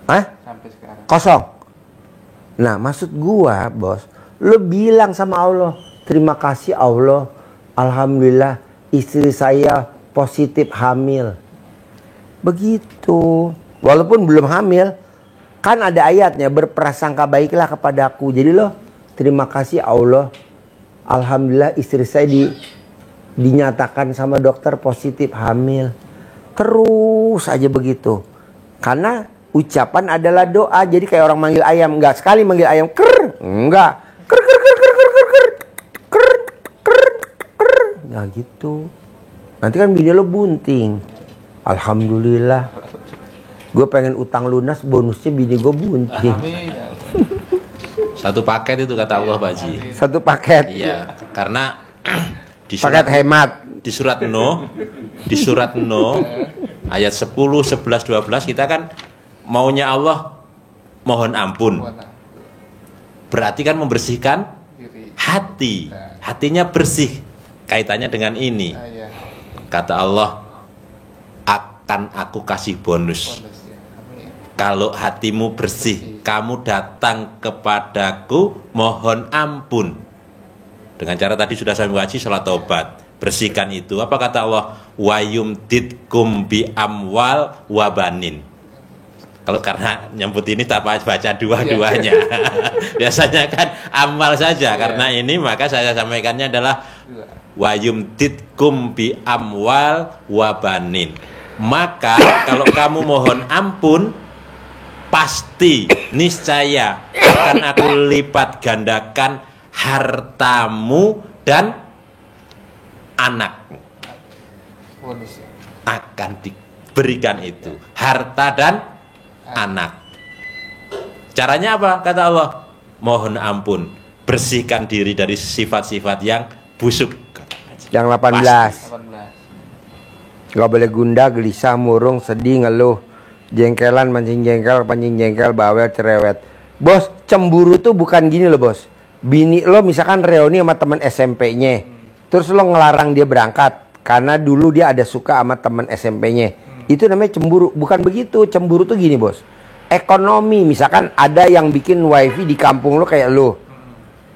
Hah? Sampai sekarang. Kosong. Nah maksud gua bos, lo bilang sama Allah, terima kasih Allah, alhamdulillah istri saya positif hamil. Begitu. Walaupun belum hamil, kan ada ayatnya, berprasangka baiklah kepadaku. Jadi lo terima kasih Allah, alhamdulillah istri saya dinyatakan sama dokter positif hamil. Terus aja begitu. Karena ucapan adalah doa. Jadi kayak orang manggil ayam, enggak sekali manggil ayam ker, enggak ker ker ker ker ker ker ker ker ker ker. Nah gitu. Nanti kan bini lo bunting. Alhamdulillah. Gue pengen utang lunas, bonusnya bini gue bunting. Amin. Satu paket itu kata Allah Pak Haji. Satu paket. Iya, karena di Paket hemat. di surat Nuh ayat 10, 11, 12 kita kan maunya Allah mohon ampun. Berarti kan membersihkan Diri. hati. Hatinya bersih. Kaitannya dengan ini. Iya. Kata Allah, akan aku kasih bonus. Bonus ya. Amin. Kalau hatimu bersih, kamu datang kepadaku mohon ampun. Dengan cara tadi sudah saya ngaji sholat taubat. Bersihkan itu. Apa kata Allah? Wa yumdidkum bi amwal wa banin. Kalau karena nyebut ini tak baca dua-duanya. Biasanya kan amal saja. Karena ini maka saya sampaikannya adalah wa yumdidkum bi amwal wa banin. Maka kalau kamu mohon ampun, pasti niscaya akan aku lipat gandakan hartamu dan anakmu. Bonus ya. Akan diberikan itu harta dan anak. Caranya apa? Kata Allah, mohon ampun, bersihkan diri dari sifat-sifat yang busuk. Yang 18. 18. Gak boleh gundah, gelisah, murung, sedih, ngeluh, jengkelan, mancing jengkel, pancing jengkel, bawel, cerewet. Bos, cemburu tuh bukan gini loh bos. Bini lo misalkan reuni sama teman SMP-nya, terus lo ngelarang dia berangkat karena dulu dia ada suka sama teman SMP-nya. Itu namanya cemburu. Bukan begitu. Cemburu tuh gini bos, ekonomi. Misalkan ada yang bikin wifi di kampung lo kayak lo.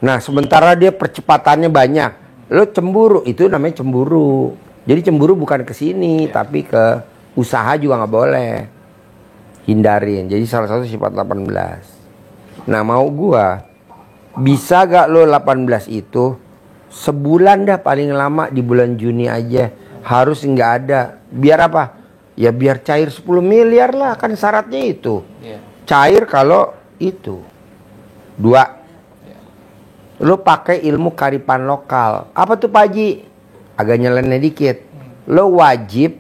Nah sementara dia percepatannya banyak, lo cemburu. Itu namanya cemburu. Jadi cemburu bukan ke sini, tapi ke usaha juga nggak boleh. Hindarin. Jadi salah satu sifat 18. Nah mau gua, bisa gak lo 18 itu sebulan dah paling lama, di bulan Juni aja. Harus nggak ada. Biar apa? Ya biar cair 10 miliar lah, kan syaratnya itu. Iya. Cair kalau itu. 2. Lo pakai ilmu kearifan lokal. Apa tuh Pak Haji? Agak nyeleneh dikit. Lo wajib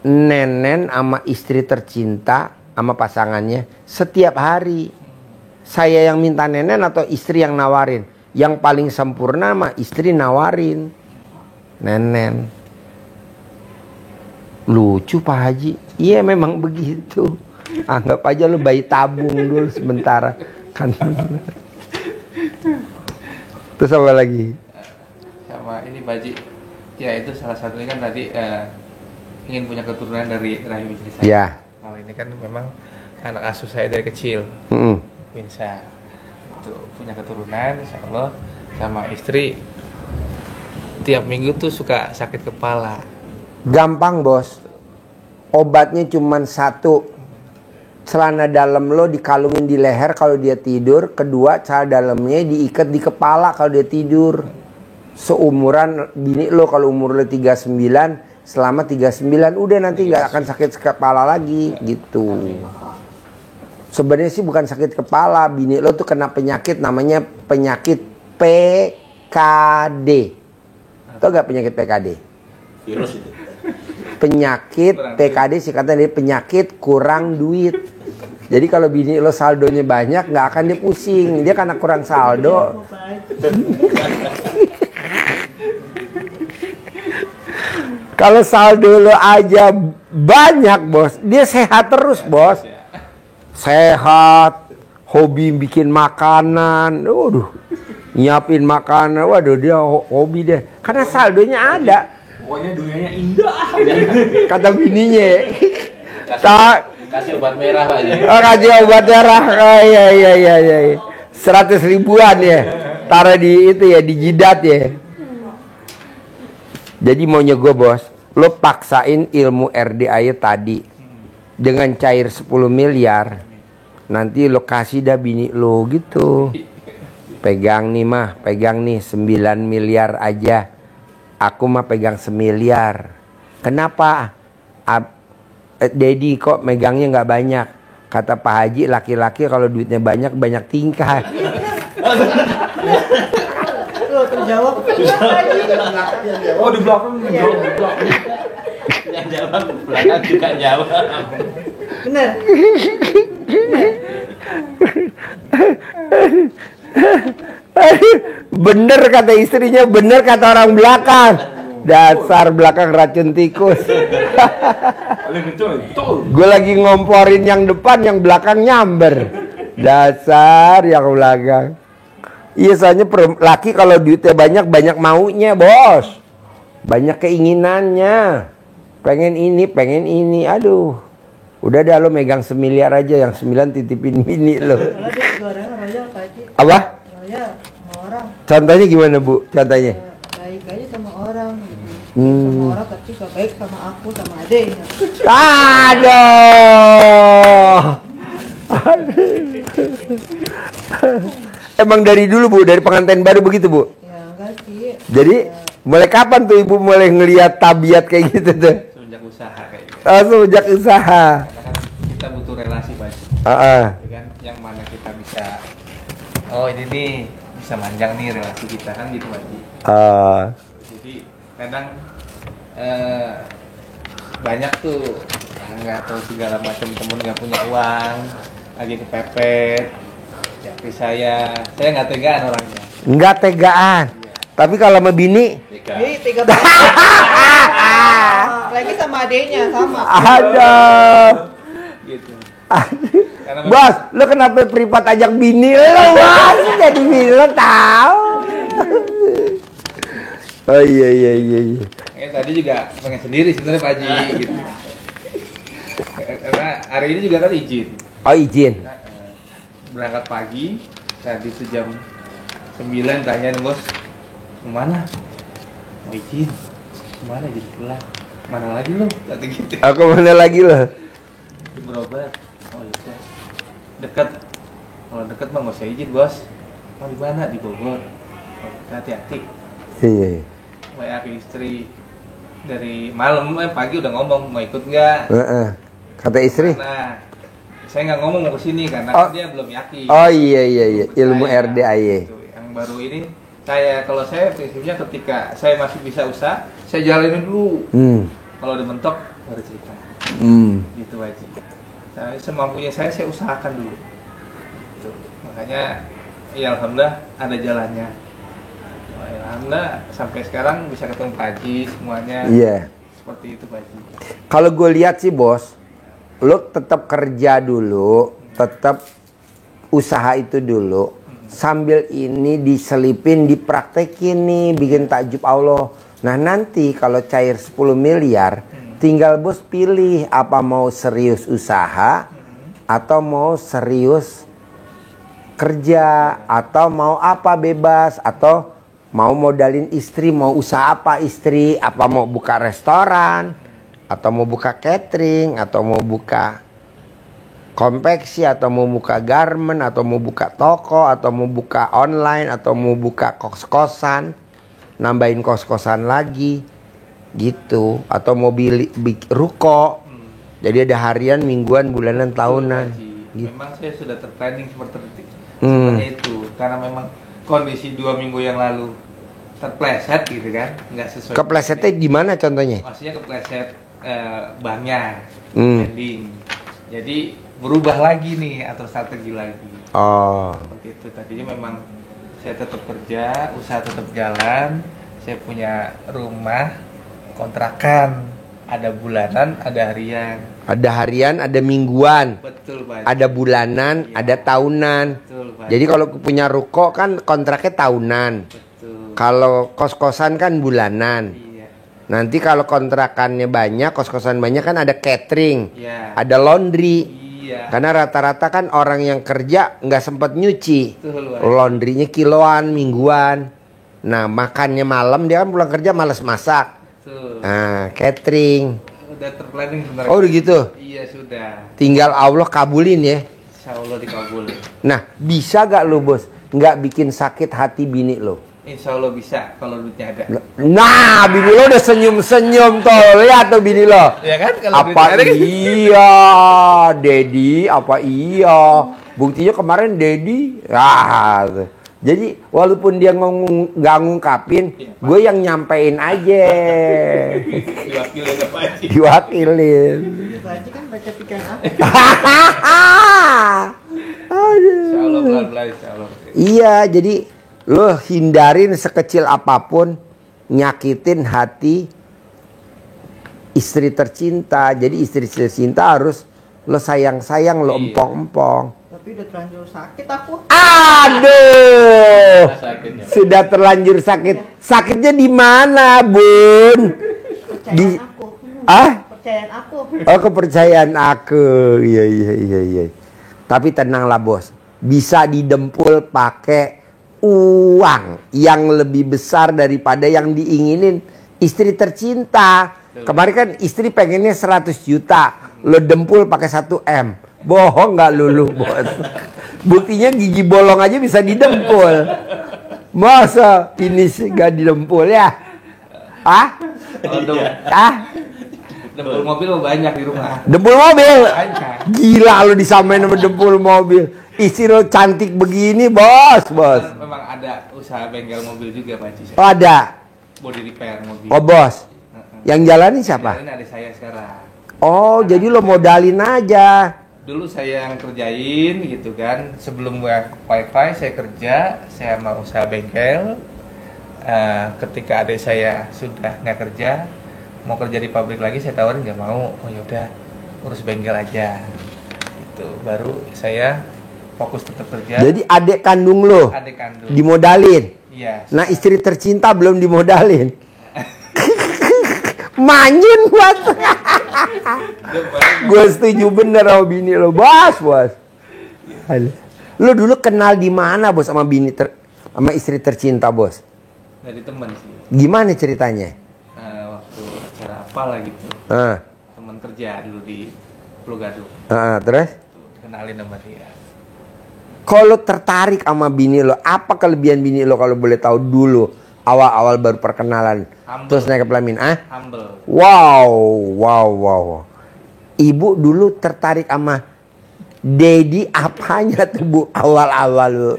nenen sama istri tercinta, sama pasangannya setiap hari. Saya yang minta nenen atau istri yang nawarin? Yang paling sempurna mah istri nawarin nenen. Lucu Pak Haji. Iya memang begitu. Anggap aja lu bayi tabung dulu sementara kan. Terus apa lagi? Sama ini Pak Haji, ya itu salah satunya kan tadi ingin punya keturunan dari rahim istri saya. Ya. Kalau ini kan memang anak asuh saya dari kecil, Winsa. Itu punya keturunan, insya Allah. Sama istri tiap minggu tuh suka sakit kepala. Gampang bos. Obatnya cuman satu. Celana dalam lo dikalungin di leher kalau dia tidur. Kedua, celana dalamnya diikat di kepala kalau dia tidur. Seumuran bini lo, kalau umur lo 39, selama 39 udah nanti nggak akan sakit kepala lagi gitu. Sebenarnya sih bukan sakit kepala, bini lo tuh kena penyakit namanya penyakit PKD. Tau gak penyakit PKD? Virus itu. Penyakit PKD singkatan dari penyakit kurang duit. Jadi kalau bini lo saldonya banyak nggak akan dia pusing, dia karena kurang saldo. Kalau saldo lo aja banyak bos, dia sehat terus bos. Sehat, hobi bikin makanan, waduh, nyiapin makanan, waduh dia hobi deh. Karena saldonya ada. Pokoknya dunianya indah. Kata bininya. Tak. Kasih obat merah Pak Haji. Oh, kasih obat darah. Oh, iya. 100 ribuan ya. Taruh di itu ya, di jidat ya. Jadi maunya gue bos, lo paksain ilmu RDAY tadi dengan cair 10 miliar. Nanti lo kasih dah bini lo gitu. Pegang nih mah, pegang nih 9 miliar aja. Aku mah pegang 1 miliar. Kenapa? Dedi kok megangnya nggak banyak. Kata Pak Haji, laki-laki kalau duitnya banyak, banyak tingkah. Tuh terjawab. Oh di belakang jawab di belakang. Yang jawab belakang juga jawab. Bener. Bener kata istrinya, bener kata orang belakang. Dasar belakang racun tikus. Paling betul. Gue lagi ngomporin yang depan, yang belakang nyamber. Dasar yang belakang. Iya, soalnya laki kalau duitnya banyak, banyak maunya bos. Banyak keinginannya. Pengen ini, aduh. Udah dah lo megang 1 miliar aja, yang 9 titipin bini lo. Kalau dia suaranya royal Pak Haji. Apa? Royal sama orang. Contohnya gimana bu? Contohnya? Baik aja sama orang. Hmm. Sama orang tapi gak baik sama aku, sama adeknya. Aduh. Emang dari dulu bu, dari pengantin baru begitu bu? Ya enggak sih. Jadi mulai kapan tuh ibu mulai ngelihat tabiat kayak gitu tuh? Semenjak usaha kayak gitu. Sejak usaha. Karena kan kita butuh relasi Pak Haji. Ya kan, yang mana kita bisa, oh ini nih bisa manjang nih relasi kita kan gitu Pak Haji. Jadi kadang banyak tuh nggak tahu segala macam temen nggak punya uang, lagi kepepet. Ya, saya nggak tegaan orangnya. Nggak tegaan. Tapi kalau sama bini, Jadi 3 banget. Lagi sama adeknya sama. ada. Gitu. Karena Bos, lo kenapa privat ajak bini lo? Bos, jadi bini lo tahu. Oh iya. tadi juga pengen sendiri sebenarnya Pak Haji gitu. Karena hari ini juga kan izin. Oh izin. Berangkat pagi, tadi itu jam 9 tanyain bos, kemana? Mau izin, kemana jadi pulang? Mana lagi lo? Kata gitu. Aku mana lagi lo? Berobat. Oh iya. Dekat. Kalau dekat mah nggak usah izin bos. Mau di mana? Di Bogor. Oh, hati-hati. Iya. WA ke istri dari malam pagi udah ngomong mau ikut nggak? Kata istri. Nah, saya nggak ngomong mau kesini karena Oh. dia belum yakin. Oh iya ilmu Saya, RDAY. gitu. Yang baru ini kalau saya prinsipnya ketika saya masih bisa usaha, saya jalanin dulu. Kalau udah mentok baru cerita. Gitu aja. Saya semampunya saya usahakan dulu. Gitu. Makanya ya alhamdulillah ada jalannya. Alhamdulillah sampai sekarang bisa ketemu Pak Haji semuanya. Iya. Seperti itu Pak Haji. Kalau gue lihat sih bos, lo tetap kerja dulu, tetap usaha itu dulu. Sambil ini diselipin, dipraktekin nih, bikin takjub Allah. Nah nanti kalau cair 10 miliar, tinggal bos pilih apa mau serius usaha atau mau serius kerja, atau mau apa bebas, atau mau modalin istri, mau usaha apa istri, apa mau buka restoran, atau mau buka catering, atau mau buka konveksi, atau mau buka garment, atau mau buka toko, atau mau buka online, atau mau buka kos-kosan, nambahin kos-kosan lagi gitu, atau mau ruko. Jadi ada harian, mingguan, bulanan, tahunan gitu. Memang saya sudah terplanning seperti itu karena memang kondisi 2 minggu yang lalu terpleset gitu kan, nggak sesuai. Keplesetnya gimana contohnya? Maksudnya kepleset banknya, Hmm. pending. Jadi berubah lagi nih atau strategi lagi. Oh. Seperti itu. Tadinya memang saya tetap kerja, usaha tetap jalan, saya punya rumah kontrakan, ada bulanan, ada harian. Ada harian, ada mingguan, Betul, Pak. ada bulanan, Iya. ada tahunan. Betul, Pak. Jadi kalau punya ruko kan kontraknya tahunan. Betul. Kalau kos-kosan kan bulanan. Iya. Nanti kalau kontrakannya banyak, kos-kosan banyak kan ada catering, Iya. ada laundry. Iya. Karena rata-rata kan orang yang kerja nggak sempet nyuci. Betul, Pak. Laundrynya kiloan, mingguan. Nah makannya malam, dia kan pulang kerja malas masak. Betul. Nah catering. Udah terplanning sebenarnya. Oh udah gitu. Iya, sudah. Tinggal Allah kabulin ya. Insya Allah dikabulin. Nah bisa gak lo bos nggak bikin sakit hati bini lo? Insya Allah bisa kalau duitnya ada. Nah bini lo udah senyum-senyum tuh. Lihat tuh bini lo. Ya kan kalau Apa duitnya ada kan? iya Dedi, apa iya. Buktinya kemarin Dedi tuh. Jadi walaupun dia nggak ngungkapin, gue yang nyampein aja. Diwakilin apa aja. Diwakilin. Pak Haji kan baca pikiran aku. Insya Allah pelan-pelan, insya Allah. Iya, jadi lo hindarin sekecil apapun nyakitin hati istri tercinta. Jadi istri tercinta harus lo sayang-sayang, lo Iya. empong-empong. Tapi udah terlanjur sakit aku. Aduh, Sakitnya. sudah terlanjur sakit. Sakitnya di mana, Bun? Kepercayaan aku. Kepercayaan aku. Oh, kepercayaan aku. Iya. Tapi tenanglah, Bos. Bisa didempul pakai uang yang lebih besar daripada yang diinginin istri tercinta. Kemarin kan istri pengennya 100 juta. Lo dempul pakai 1 M. Bohong nggak lulu, Bos? Buktinya gigi bolong aja bisa didempul. Masa ini sih nggak didempul ya? Ah? Dempul mobil banyak di rumah. Dempul mobil? Banyak. Gila lo disamain sama dempul mobil. Istri lo cantik begini, bos. Kan memang ada usaha bengkel mobil juga, Pak Haji. Oh, ada. Body repair mobil. Oh, bos. Yang jalanin siapa? Ini ada saya sekarang. Oh, jadi lo modalin aja. Dulu saya yang kerjain gitu kan. Sebelum wifi saya kerja, saya mau usaha bengkel. Ketika adik saya sudah nggak kerja, mau kerja di pabrik lagi, saya tawarin nggak mau. Oh yaudah, urus bengkel aja. Gitu. Baru saya fokus tetap kerja. Jadi adik kandung lo Adik kandung. dimodalin. Iya. Nah, istri tercinta belum dimodalin. Manjun buat. Gue setuju bener sama bini lo, bos. Lo dulu kenal di mana, bos, sama sama istri tercinta, bos? Dari teman sih. Gimana ceritanya? Waktu acara apa lah gitu. Teman kerja dulu di Pulau Gadung. Terus? Kenalin sama dia. Kalau tertarik sama bini lo, apa kelebihan bini lo kalau boleh tahu dulu awal-awal baru perkenalan? Humble. Terus naik ke pelamin, Humble. Wow. Ibu dulu tertarik sama Dedi apanya tuh, Bu, awal-awal lo?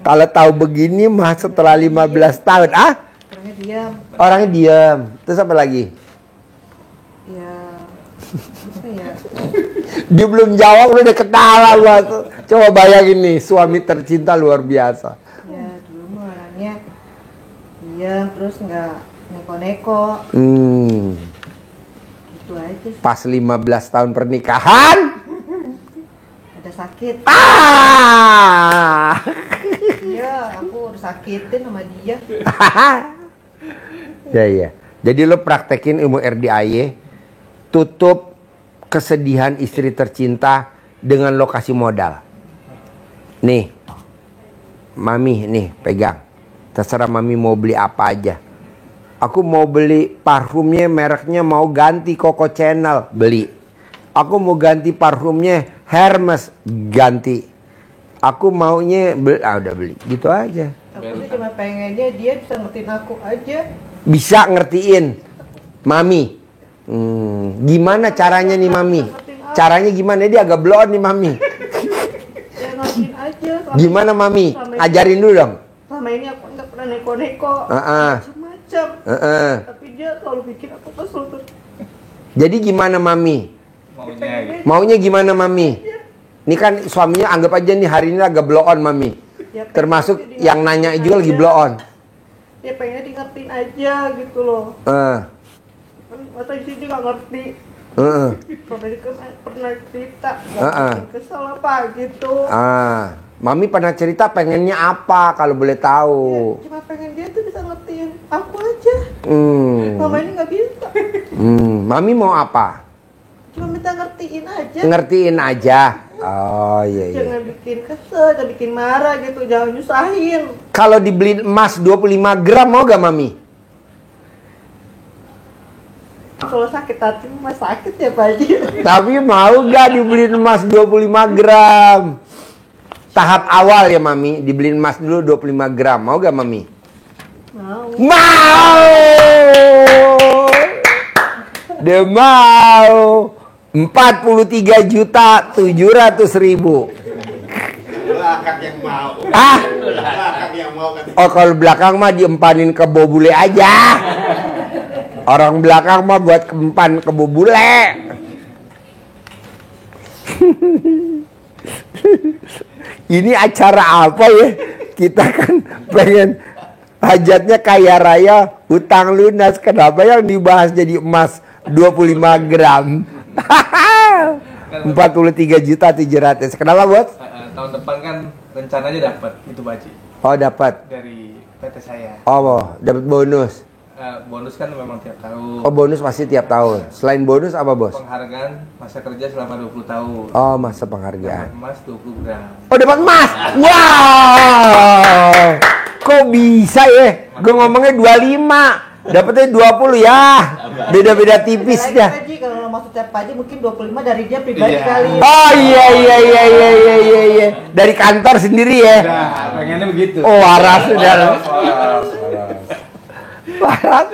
Kalau tahu begini mah setelah 15 tahun, Orangnya diam. orangnya diam. Terus apa lagi? Ya. Apa ya? Dia belum jawab udah ketawa, Bos. Coba bayangin nih, suami tercinta luar biasa. Ya dulu mah orangnya diam terus nggak neko-neko Hmm. gitu aja. aja. Pas 15 tahun pernikahan. Ada sakit. Ah! Iya, aku udah sakitin sama dia. Ya, ya. Jadi lo praktekin ilmu RDAY, tutup kesedihan istri tercinta dengan lokasi modal. Nih, Mami, nih pegang. Terserah Mami mau beli apa aja. Aku mau beli parfumnya, mereknya mau ganti Coco Chanel, beli. Aku mau ganti parfumnya Hermes, ganti. Aku maunya beli, udah beli, gitu aja. Aku tuh cuma pengennya dia bisa ngertiin aku aja. Bisa ngertiin, Mami. Gimana caranya nih Mami? Caranya gimana? Dia agak blow on nih Mami. Ya ngertiin aja. Gimana Mami? Ajarin dulu dong. Selama ini aku nggak pernah neko-neko. Macam-macam. Tapi dia selalu bikin aku kesel tuh. Jadi gimana Mami? Maunya gimana Mami? Ini kan suaminya anggap aja nih hari ini agak blow on Mami. Ya, Termasuk pengennya yang nanya juga lagi blow on. Dia pengennya di ngertiin aja gitu loh. Masa di sini nggak ngerti. Pernah cerita, nggak kesel apa gitu. Mami pernah cerita pengennya apa kalau boleh tahu? Ya, cuma pengen dia tuh bisa ngertiin aku aja. Mama ini nggak bisa. Mami mau apa? Cuma minta ngertiin aja. Ngertiin aja. Oh iya. Jangan bikin kesel, jangan bikin marah gitu, jangan nyusahin. Kalau dibeliin emas 25 gram mau gak Mami? Kalau sakit hati mah sakit ya Pak Haji. Tapi mau gak dibeliin emas 25 gram? Tahap awal ya Mami, dibeliin emas dulu 25 gram. Mau gak Mami? Mau. Mau! Dia mau 43.700.000. Belakang yang mau. Belakang yang mau kan. Oh kalau belakang mah diempanin ke bobule aja. Orang belakang mah buat empan ke bobule. Ini acara apa ya? Kita kan pengen hajatnya kaya raya, utang lunas. Kenapa yang dibahas jadi emas 25 gram? 43.700.000. Kenapa bos? Tahun depan kan rencananya dapat itu Pak Haji Oh dapat. dari PT saya. Oh dapat bonus. Bonus kan memang tiap tahun. Oh bonus pasti tiap tahun. Selain bonus apa bos? Penghargaan masa kerja selama 20 tahun. Oh masa penghargaan. Dapat emas 20 gram. Oh dapat emas. Wow. Kok bisa ya? Gue ngomongnya 25. Dapatnya 20 ya. Beda-beda tipis Lagi, dah. Pak Haji, kalau maksud Pak Haji mungkin 25 dari dia pribadi kali. Oh iya. Dari kantor sendiri ya. Nah, pengennya begitu. Oh waras sudah. Waras.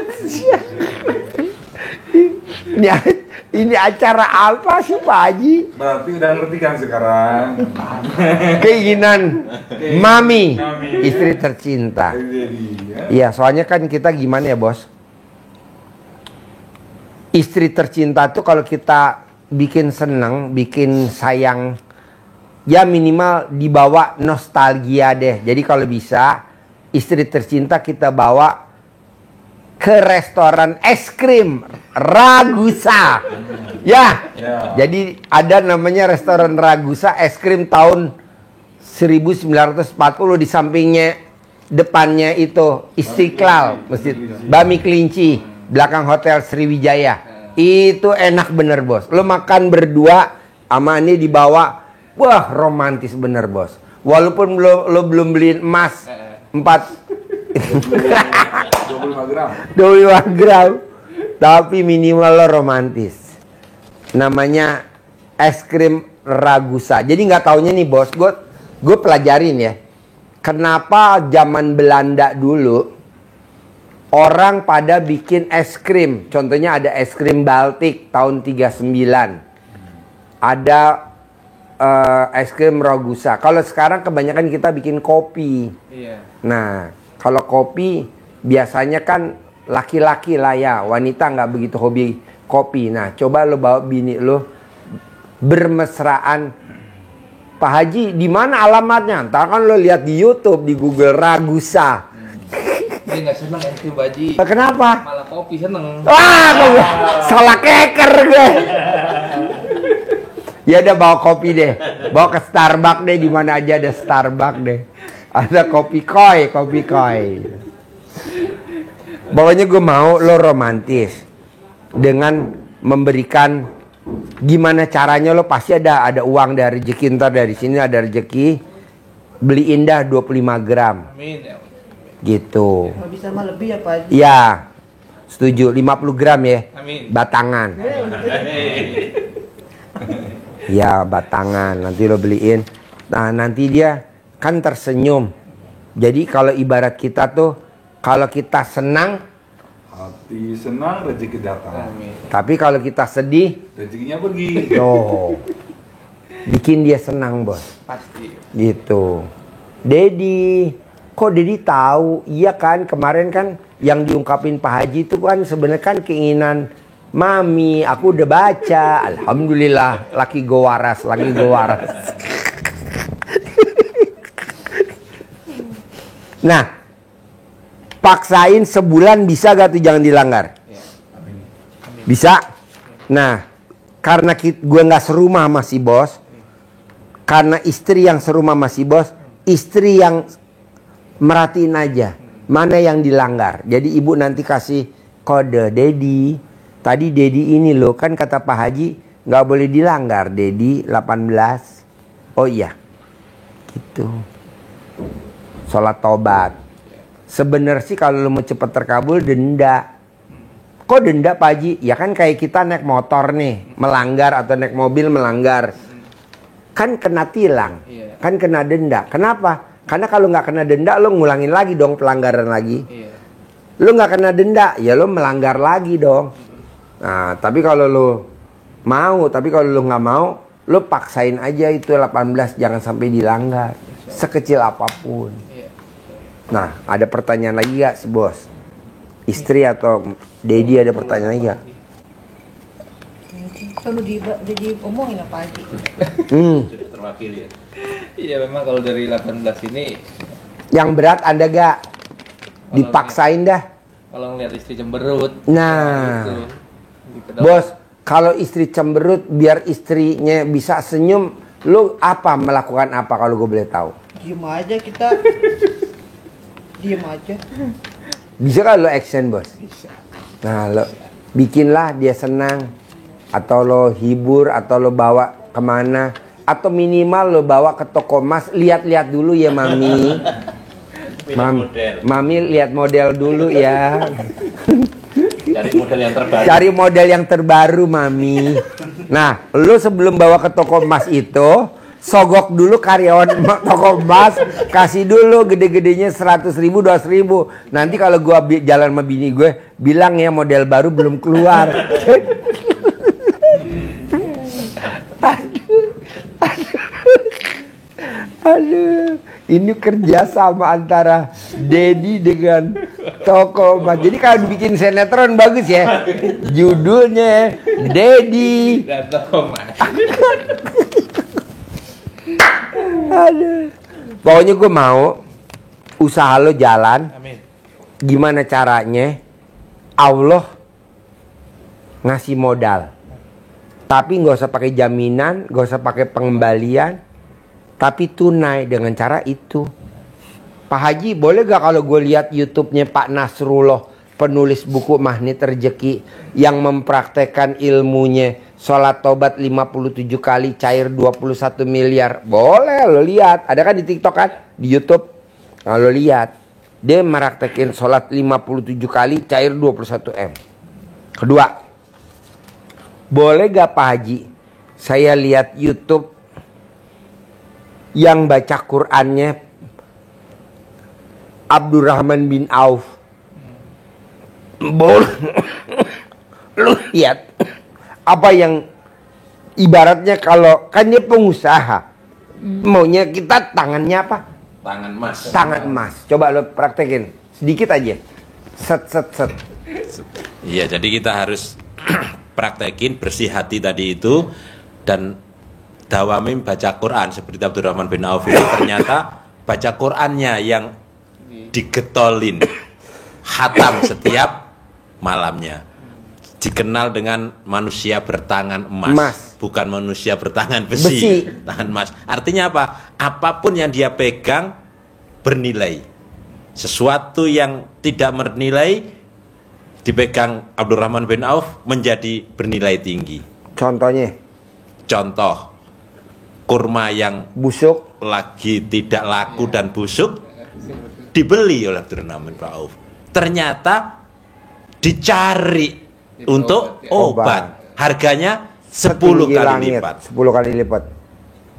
Ini acara apa sih Pak Haji? Berarti udah ngerti kan sekarang. Keinginan Mami, istri tercinta. Jadi ya. Iya, soalnya kan kita gimana ya bos? Istri tercinta tuh kalau kita bikin seneng, bikin sayang, ya minimal dibawa nostalgia deh. Jadi kalau bisa, istri tercinta kita bawa ke restoran es krim Ragusa. Ya. Jadi ada namanya restoran Ragusa es krim tahun 1940 di sampingnya depannya itu Istiqlal, Masjid Bami Kelinci, belakang Hotel Sriwijaya. Itu enak bener bos. Lo makan berdua sama ini dibawa, wah romantis bener bos. Walaupun lo belum beliin emas 25 gram. 25 gram, tapi minimal lo romantis. Namanya es krim Ragusa. Jadi nggak taunya nih bos, gue pelajarin ya. Kenapa zaman Belanda dulu orang pada bikin es krim. Contohnya ada es krim Baltik tahun 39. Ada es krim Ragusa. Kalau sekarang kebanyakan kita bikin kopi. Iya. Nah, kalau kopi biasanya kan laki-laki lah ya, wanita nggak begitu hobi kopi. Nah, coba lo bawa bini lo bermesraan. Pak Haji, di mana alamatnya? Ntar kan lo lihat di YouTube, di Google Ragusa. Ente nggak seneng ente Pak Haji. Kenapa? Malah kopi seneng. Wah, salah keker gue. Ya udah bawa kopi deh. Bawa ke Starbucks deh, di mana aja ada Starbucks deh. Ada kopi koi. Pokoknya gue mau lo romantis dengan memberikan gimana caranya. Lo pasti ada uang dari rezeki, ntar dari sini ada rezeki beli indah 25 gram. Amin ya. Gitu. Kalau bisa mah lebih ya Pak Haji. Iya. Setuju 50 gram ya. Amin. Batangan. Ya batangan nanti lo beliin. Nah nanti dia kan tersenyum. Jadi kalau ibarat kita tuh, kalau kita senang, Hati senang, rezeki datang. Amin. tapi kalau kita sedih, Rezekinya pergi. tuh bikin dia senang bos. Pasti. Gitu. Dedi, kok Dedi tahu? Iya kan kemarin kan yang diungkapin Pak Haji itu kan sebenarnya kan keinginan Mami. Aku udah baca. Alhamdulillah, laki gue waras. Nah, paksain sebulan bisa gak tuh jangan dilanggar? Bisa? Nah, karena gue nggak serumah sama si bos, karena istri yang serumah sama si bos, istri yang merhatiin aja mana yang dilanggar. Jadi ibu nanti kasih kode, Dedi, tadi Dedi ini loh kan kata Pak Haji nggak boleh dilanggar, Dedi 18. Oh iya, gitu. Sholat tobat. Sebenarnya sih kalau lo mau cepet terkabul denda. Kok denda Pak Haji? Ya kan kayak kita naik motor nih melanggar atau naik mobil melanggar, kan kena tilang, kan kena denda. Kenapa? Karena kalau nggak kena denda lo ngulangin lagi dong pelanggaran lagi. Lo nggak kena denda ya lo melanggar lagi dong. Nah tapi kalau lo mau, tapi kalau lo nggak mau, lo paksain aja itu 18 jangan sampai dilanggar sekecil apapun. Nah ada pertanyaan lagi gak si bos? Istri atau Dedi ada pertanyaan lagi gak? Kalau diomongin apa Haji? Terwakili ya. Iya memang kalau dari 18 ini Yang berat Anda gak? Dipaksain dah. kalau ngeliat istri cemberut. Nah, gitu. bos, kalau istri cemberut biar istrinya bisa senyum, lu apa melakukan apa kalau gue boleh tahu? Diem aja kita. Diem aja. Bisa kan lo action bos? Nah lo bikinlah dia senang, atau lo hibur, atau lo bawa kemana, atau minimal lo bawa ke toko emas, lihat-lihat dulu ya mami. Mami lihat model dulu ya. Cari model yang terbaru. Cari model yang terbaru mami. Nah lo sebelum bawa ke toko emas itu, sogok dulu karyawan toko emas, kasih dulu gede-gedenya 100.000, 200.000. Nanti kalau gua jalan sama bini gue, bilang ya model baru belum keluar. Aduh, ini kerja sama antara Dedi dengan toko emas. Jadi kalau bikin sinetron bagus ya, judulnya Dedi Dan toko emas. Aduh. Pokoknya gue mau usaha lo jalan. Amin. Gimana caranya Allah ngasih modal, tapi nggak usah pakai jaminan, nggak usah pakai pengembalian, tapi tunai dengan cara itu. Pak Haji boleh gak kalau gue lihat YouTube-nya Pak Nasrullah, penulis buku Magnet Rezeki, yang mempraktekkan ilmunya sholat tobat 57 kali cair 21 miliar. Boleh lo lihat, ada kan di TikTok kan, di YouTube. Kalau lihat dia meraktekin sholat 57 kali cair 21 M. Kedua, boleh gak Pak Haji saya lihat YouTube yang baca Qur'annya Abdurrahman bin Auf? Boleh. Lu lihat apa yang ibaratnya, kalau kan dia pengusaha, maunya kita tangannya apa? Tangan emas. Tangan emas. Coba lo praktekin sedikit aja. Set set set. Iya, jadi kita harus praktekin bersih hati tadi itu, dan dawamin baca Quran seperti Abdurrahman bin Auf ini ternyata baca Qurannya yang digetolin. khatam setiap malamnya. Dikenal dengan manusia bertangan emas. Bukan manusia bertangan besi. Tangan emas. Artinya apa? Apapun yang dia pegang bernilai. Sesuatu yang tidak bernilai dipegang Abdurrahman bin Auf menjadi bernilai tinggi. Contohnya? Contoh, kurma yang busuk lagi tidak laku dan busuk dibeli oleh Abdurrahman bin Auf. Ternyata dicari untuk obat. Harganya 10 kali lipat. 10 kali lipat.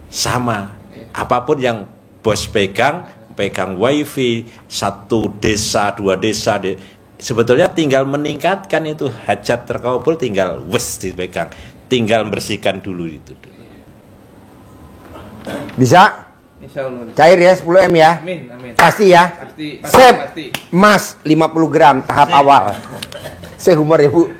Sama. Apapun yang bos pegang wifi, satu desa, dua desa, sebetulnya tinggal meningkatkan itu hajat terkabul, tinggal dipegang, tinggal membersihkan dulu itu. Bisa? Insya Allah. Cair ya 10 M ya? Amin, amin. Pasti ya? Pasti, Sip. pasti. Emas 50 gram tahap awal. Saya humor ya Bu.